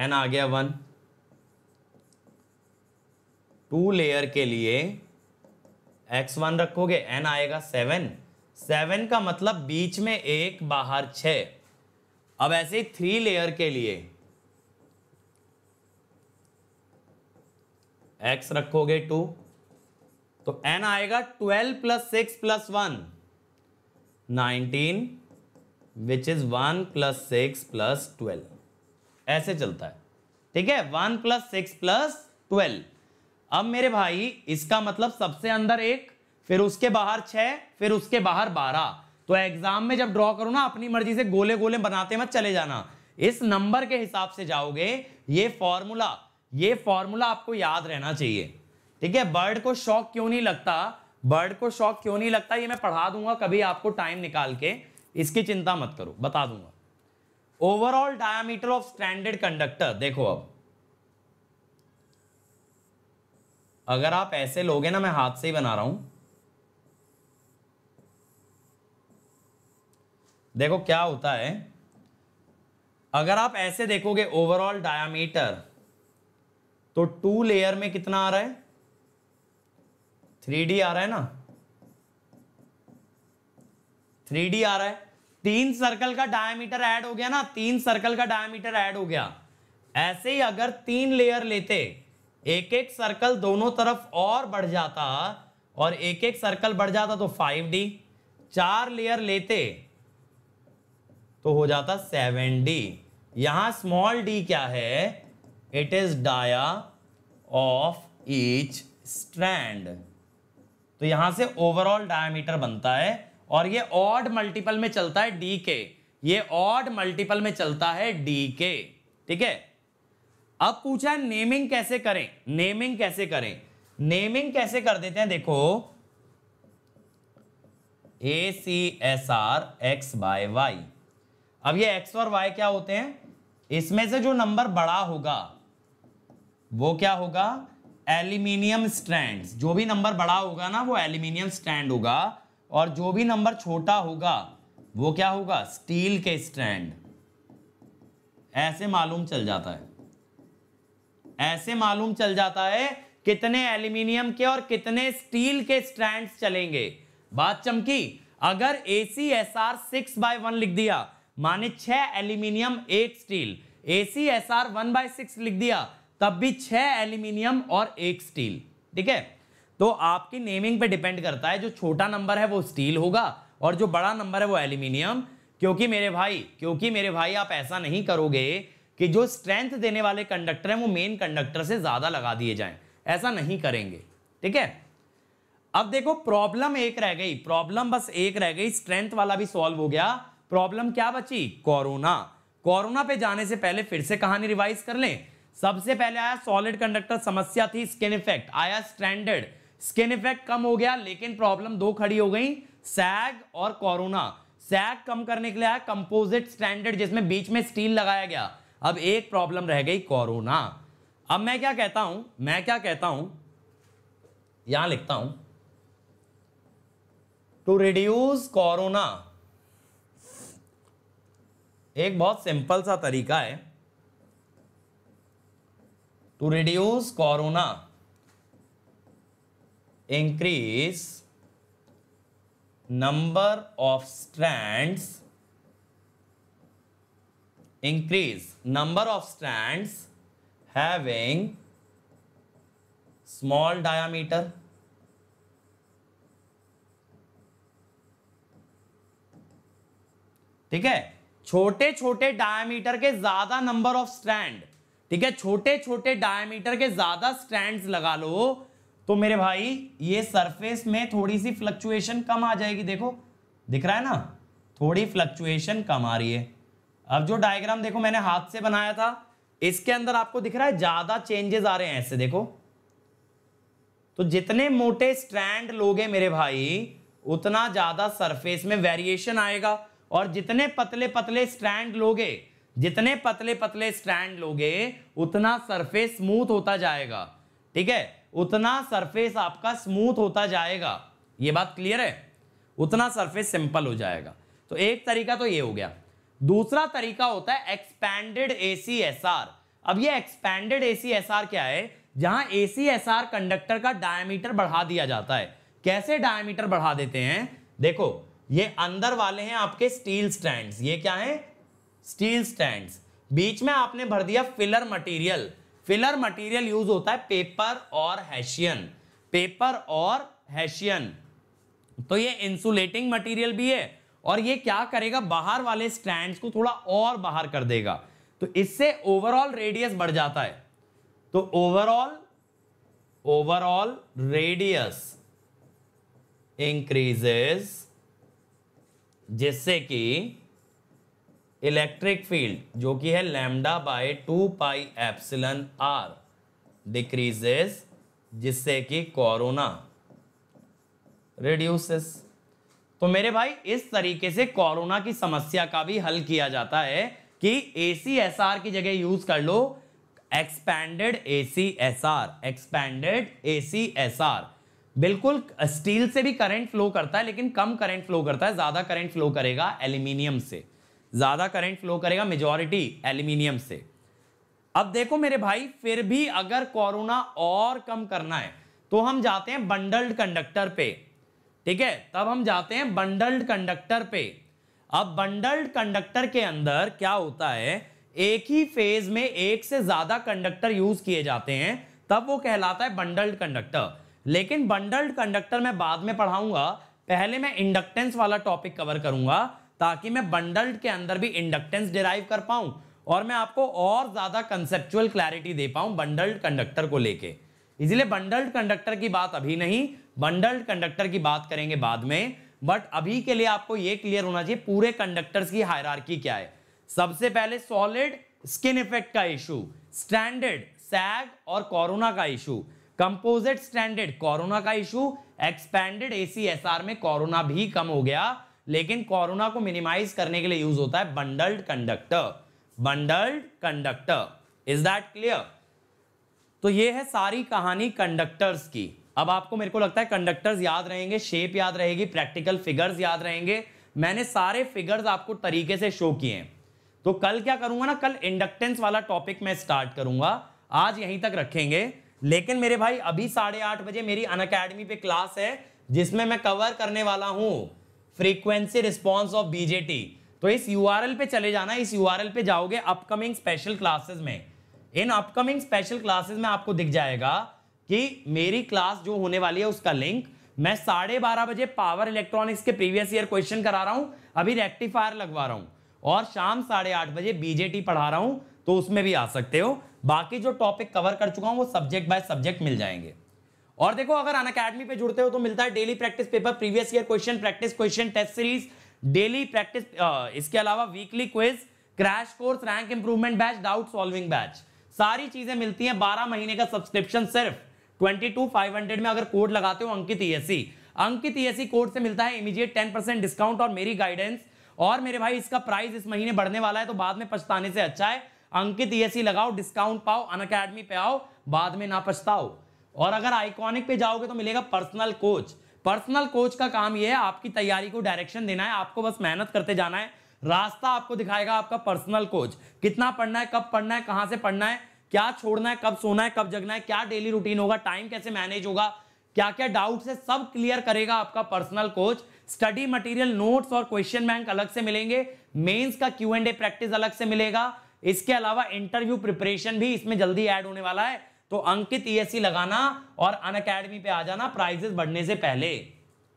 n आ गया 1। 2 लेयर के लिए x1 रखोगे, n आएगा 7। 7 का मतलब बीच में 1 बाहर 6। अब ऐसे ही 3 लेयर के लिए x रखोगे 2, तो n आएगा 12 + 6 + 1 19, विच इज 1 + 6 + 12। ऐसे चलता है, ठीक है, 1 + 6 + 12। अब मेरे भाई इसका मतलब सबसे अंदर 1, फिर उसके बाहर 6, फिर उसके बाहर 12। तो एग्जाम में जब ड्रॉ करो ना, अपनी मर्जी से गोले गोले बनाते मत चले जाना, इस नंबर के हिसाब से जाओगे। ये फॉर्मूला आपको याद रहना चाहिए, ठीक है। बर्ड को शौक क्यों नहीं लगता, बर्ड को शौक क्यों नहीं लगता, ये मैं पढ़ा दूंगा कभी आपको टाइम निकाल के, इसकी चिंता मत करो, बता दूंगा। Overall diameter of stranded conductor, देखो अब अगर आप ऐसे लोगे ना, मैं हाथ से ही बना रहा हूं, देखो क्या होता है। अगर आप ऐसे देखोगे ओवरऑल डायमीटर, तो 2 लेयर में कितना आ रहा है, 3D आ रहा है ना, 3D आ रहा है। 3 सर्कल का डायमीटर ऐड हो गया ना, 3 सर्कल का डायमीटर ऐड हो गया। ऐसे ही अगर 3 लेयर लेते, एक एक सर्कल दोनों तरफ और बढ़ जाता, और एक एक सर्कल बढ़ जाता तो 5D। 4 लेयर लेते तो हो जाता 7D। यहां स्मॉल d क्या है, it is dia of each strand. तो यहां से ओवरऑल डायमीटर बनता है, और ये ऑड मल्टीपल में चलता है d के, ये ऑड मल्टीपल में चलता है d के, ठीक है। अब पूछा है नेमिंग कैसे करें, नेमिंग कैसे करें, नेमिंग कैसे कर देते हैं, देखो ACSR X by Y। अब ये X और Y क्या होते हैं, इसमें से जो नंबर बड़ा होगा वो क्या होगा, एल्यूमिनियम स्ट्रैंड्स। जो भी नंबर बड़ा होगा ना वो एल्यूमिनियम स्ट्रैंड होगा, और जो भी नंबर छोटा होगा वो क्या होगा, स्टील के स्ट्रैंड। ऐसे मालूम चल जाता है, ऐसे मालूम चल जाता है कितने एल्यूमिनियम के और कितने स्टील के स्ट्रैंड्स चलेंगे। बात चमकी। अगर ACSR 6/1 लिख दिया माने 6 एल्यूमिनियम 1 स्टील, ACSR 1/6 लिख दिया तब भी 6 एल्यूमिनियम और 1 स्टील। ठीक है, तो आपकी नेमिंग पे डिपेंड करता है, जो छोटा नंबर है वो स्टील होगा और जो बड़ा नंबर है वो एल्यूमिनियम। क्योंकि मेरे भाई आप ऐसा नहीं करोगे कि जो स्ट्रेंथ देने वाले कंडक्टर हैं वो मेन कंडक्टर से ज्यादा लगा दिए जाएं, ऐसा नहीं करेंगे। ठीक है, अब देखो प्रॉब्लम एक रह गई, प्रॉब्लम बस एक रह गई, स्ट्रेंथ वाला भी सॉल्व हो गया, प्रॉब्लम क्या बची, कोरोना। कोरोना पे जाने से पहले फिर से कहानी रिवाइज कर लें। सबसे पहले आया सॉलिड कंडक्टर, समस्या थी स्किन इफेक्ट, आया स्ट्रैंडेड, स्किन इफेक्ट कम हो गया, लेकिन प्रॉब्लम दो खड़ी हो गई, सैग और कोरोना। सैग कम करने के लिए आया कंपोजिट स्टैंडर्ड, जिसमें बीच में स्टील लगाया गया। अब एक प्रॉब्लम रह गई, कोरोना। अब मैं क्या कहता हूं, यहां लिखता हूं, टू रिड्यूस कोरोना, एक बहुत सिंपल सा तरीका है, to reduce corona increase number of strands, increase number of strands having small diameter। ठीक है, छोटे छोटे डायमीटर के ज्यादा नंबर ऑफ स्ट्रैंड, ठीक है, छोटे छोटे डायमीटर के ज्यादा स्ट्रैंड्स लगा लो तो मेरे भाई ये सरफेस में थोड़ी सी फ्लक्चुएशन कम आ जाएगी। देखो दिख रहा है ना, थोड़ी फ्लक्चुएशन कम आ रही है। अब जो डायग्राम देखो मैंने हाथ से बनाया था, इसके अंदर आपको दिख रहा है ज्यादा चेंजेस आ रहे हैं, ऐसे देखो। तो जितने मोटे स्ट्रैंड लोगे मेरे भाई उतना ज्यादा सरफेस में वेरिएशन आएगा, और जितने पतले पतले स्ट्रैंड लोगे, जितने पतले पतले स्ट्रैंड लोगे उतना सरफेस स्मूथ होता जाएगा। ठीक है, उतना सरफेस आपका स्मूथ होता जाएगा। ये बात क्लियर है, उतना सरफेस सिंपल हो जाएगा। तो एक तरीका तो ये हो गया। दूसरा तरीका होता है एक्सपैंडेड ACSR। अब ये एक्सपैंडेड ACSR क्या है, जहां ACSR कंडक्टर का डायमीटर बढ़ा दिया जाता है। कैसे डायमीटर बढ़ा देते हैं, देखो ये अंदर वाले हैं आपके स्टील स्टैंड्स, ये क्या है, स्टील स्टैंड्स। बीच में आपने भर दिया filler material. Filler material use होता है पेपर और हैशियन, पेपर और हैशियन। तो ये इंसुलेटिंग मटेरियल भी है, और ये क्या करेगा, बाहर वाले स्ट्रैंड्स को थोड़ा और बाहर कर देगा, तो इससे ओवरऑल रेडियस बढ़ जाता है। तो ओवरऑल रेडियस इंक्रीजेस, जिससे कि इलेक्ट्रिक फील्ड जो कि है λ/2πε/r डिक्रीजेस, जिससे कि कोरोना रिड्यूसेस। तो मेरे भाई इस तरीके से कोरोना की समस्या का भी हल किया जाता है कि ACSR की जगह यूज कर लो एक्सपैंडेड ACSR, एक्सपैंडेड ACSR। बिल्कुल स्टील से भी करंट फ्लो करता है, लेकिन कम करंट फ्लो करता है, ज्यादा करंट फ्लो करेगा एल्यूमिनियम से, ज्यादा करंट फ्लो करेगा मेजॉरिटी एल्यूमिनियम से। अब देखो मेरे भाई, फिर भी अगर कोरोना और कम करना है तो हम जाते हैं बंडल्ड कंडक्टर पे। ठीक है, तब हम जाते हैं बंडल्ड कंडक्टर पे। अब बंडल्ड कंडक्टर के अंदर क्या होता है, एक ही फेज में एक से ज्यादा कंडक्टर यूज किए जाते हैं, तब वो कहलाता है बंडल्ड कंडक्टर। लेकिन बंडल्ड कंडक्टर मैं बाद में पढ़ाऊंगा, पहले मैं इंडक्टेंस वाला टॉपिक कवर करूंगा, ताकि मैं बंडल्ड के अंदर भी इंडक्टेंस डिराइव कर पाऊं और मैं आपको और ज्यादा कंसेप्चुअल क्लैरिटी दे पाऊं बंडल्ड कंडक्टर को लेके। इसलिए बंडल्ड कंडक्टर की बात अभी नहीं, बंडल्ड कंडक्टर की बात करेंगे बाद में। बट अभी के लिए आपको यह क्लियर होना चाहिए पूरे कंडक्टर्स की हायरार्की क्या है। सबसे पहले सॉलिड स्किन इफेक्ट का इशू, स्ट्रैंडेड सैग और कोरोना का इशू, कंपोजिट स्ट्रैंडेड कोरोना का इशू, एक्सपैंडेड ACSR में कोरोना भी कम हो गया, लेकिन कोरोना को मिनिमाइज करने के लिए यूज होता है bundled conductor, bundled conductor. Is that clear? तो ये है सारी कहानी कंडक्टर्स की। अब आपको मेरे को लगता है कंडक्टर्स याद रहेंगे, शेप याद रहेगी, प्रैक्टिकल फिगर्स याद रहेंगे। मैंने सारे फिगर्स आपको तरीके से शो किए हैं। तो कल क्या करूंगा ना, कल इंडक्टेंस वाला टॉपिक मैं स्टार्ट करूंगा, आज यहीं तक रखेंगे। लेकिन मेरे भाई अभी 8:30 बजे मेरी अनअकैडमी पे क्लास है जिसमें मैं कवर करने वाला हूं फ्रीक्वेंसी रिस्पॉन्स ऑफ बीजेटी। तो इस यूआरएल पे चले जाना, इस यूआरएल पे जाओगे अपकमिंग स्पेशल क्लासेस में। इन अपकमिंग स्पेशल क्लासेस में आपको दिख जाएगा कि मेरी क्लास जो होने वाली है उसका लिंक। मैं 12:30 बजे पावर इलेक्ट्रॉनिक्स के प्रीवियस ईयर क्वेश्चन करा रहा हूं, अभी रेक्टिफायर लगवा रहा हूं, और शाम 8:30 बजे बीजेटी पढ़ा रहा हूं, तो उसमें भी आ सकते हो। बाकी जो टॉपिक कवर कर चुका हूं वो सब्जेक्ट बाय सब्जेक्ट मिल जाएंगे। और देखो अगर अनअकैडमी पे जुड़ते हो तो मिलता है daily practice paper, previous year question, practice question, test series, daily practice, इसके अलावा weekly quiz, crash course, rank improvement batch, doubt solving batch, सारी चीजें मिलती हैं। 12 महीने का सब्सक्रिप्शन सिर्फ 22,500 में अगर कोड लगाते हो अंकित ESE, अंकित ESE कोड से मिलता है इमीडिएट 10% डिस्काउंट और मेरी गाइडेंस। और मेरे भाई इसका प्राइस इस महीने बढ़ने वाला है, तो बाद में पछताने से अच्छा है अंकित ESE लगाओ, डिस्काउंट पाओ, अनअकैडमी पे आओ, बाद में ना पछताओ। और अगर आइकॉनिक पे जाओगे तो मिलेगा पर्सनल कोच। पर्सनल कोच का काम यह है आपकी तैयारी को डायरेक्शन देना है, आपको बस मेहनत करते जाना है, रास्ता आपको दिखाएगा आपका पर्सनल कोच। कितना पढ़ना है, कब पढ़ना है, कहां से पढ़ना है, क्या छोड़ना है, कब सोना है, कब जगना है, क्या डेली रूटीन होगा, टाइम कैसे मैनेज होगा, क्या क्या डाउट्स है, सब क्लियर करेगा आपका personal coach. Study material, notes और क्वेश्चन बैंक अलग से मिलेंगे, मेंस का Q&A प्रैक्टिस अलग से मिलेगा। इसके अलावा इंटरव्यू प्रिपरेशन भी इसमें जल्दी ऐड होने वाला है। तो अंकित ESE लगाना और अनअकैडमी पे आ जाना प्राइजेस बढ़ने से पहले,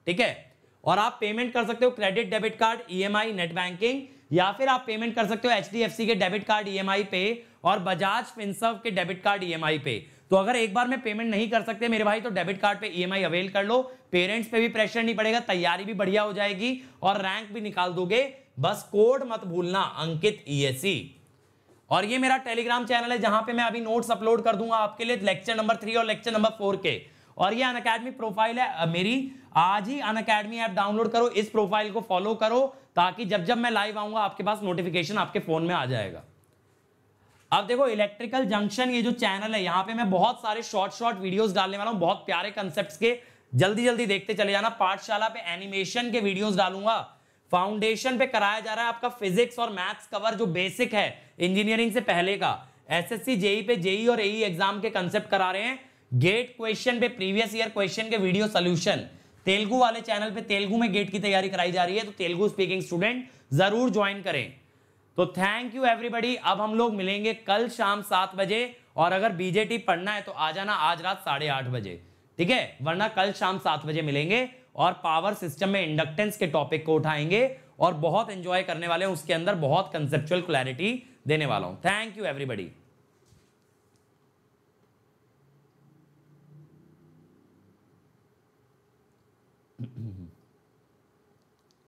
ठीक है। और आप पेमेंट कर सकते हो credit, debit card, EMI, net banking, या फिर आप पेमेंट कर सकते हो HDFC के डेबिट कार्ड EMI पे और बजाज फिनसर्व के डेबिट कार्ड EMI पे। तो अगर एक बार में पेमेंट नहीं कर सकते मेरे भाई तो डेबिट कार्ड पे EMI अवेल कर लो, पेरेंट्स पे भी प्रेशर नहीं पड़ेगा, तैयारी भी बढ़िया हो जाएगी और रैंक भी निकाल दोगे। बस कोड मत भूलना अंकित ESE। और ये मेरा टेलीग्राम चैनल है जहां पे मैं अभी नोट्स अपलोड कर दूंगा आपके लिए लेक्चर नंबर 3 और लेक्चर नंबर 4 के। और ये अनअकैडमी प्रोफाइल है मेरी, आज ही अनअकैडमी ऐप डाउनलोड करो, इस प्रोफाइल को फॉलो करो, ताकि जब जब मैं लाइव आऊंगा आपके पास नोटिफिकेशन आपके फोन में आ जाएगा। अब देखो इलेक्ट्रिकल जंक्शन ये जो चैनल है, यहाँ पे मैं बहुत सारे शॉर्ट वीडियोस डालने वाला हूँ, बहुत प्यारे कंसेप्ट्स के, जल्दी जल्दी देखते चले जाना। पाठशाला पे एनिमेशन के वीडियोस डालूंगा, फाउंडेशन पे कराया जा रहा है आपका फिजिक्स और मैथ्स कवर, जो बेसिक है इंजीनियरिंग से पहले का। SSC JEE पे JEE और AE एग्जाम के कंसेप्ट करा रहे हैं। गेट क्वेश्चन पे प्रीवियस ईयर क्वेश्चन के वीडियो सोल्यूशन, तेलुगु वाले चैनल पे तेलुगु में गेट की तैयारी कराई जा रही है, तो तेलुगु स्पीकिंग स्टूडेंट जरूर ज्वाइन करें। तो थैंक यू एवरीबॉडी। अब हम लोग मिलेंगे कल शाम 7 बजे, और अगर बीजेटी पढ़ना है तो आ जाना आज रात 8:30 बजे, ठीक है, वरना कल शाम 7 बजे मिलेंगे और पावर सिस्टम में इंडक्टेंस के टॉपिक को उठाएंगे और बहुत एंजॉय करने वाले हैं, उसके अंदर बहुत कंसेप्चुअल क्लैरिटी देने वाला हूं। Thank you everybody.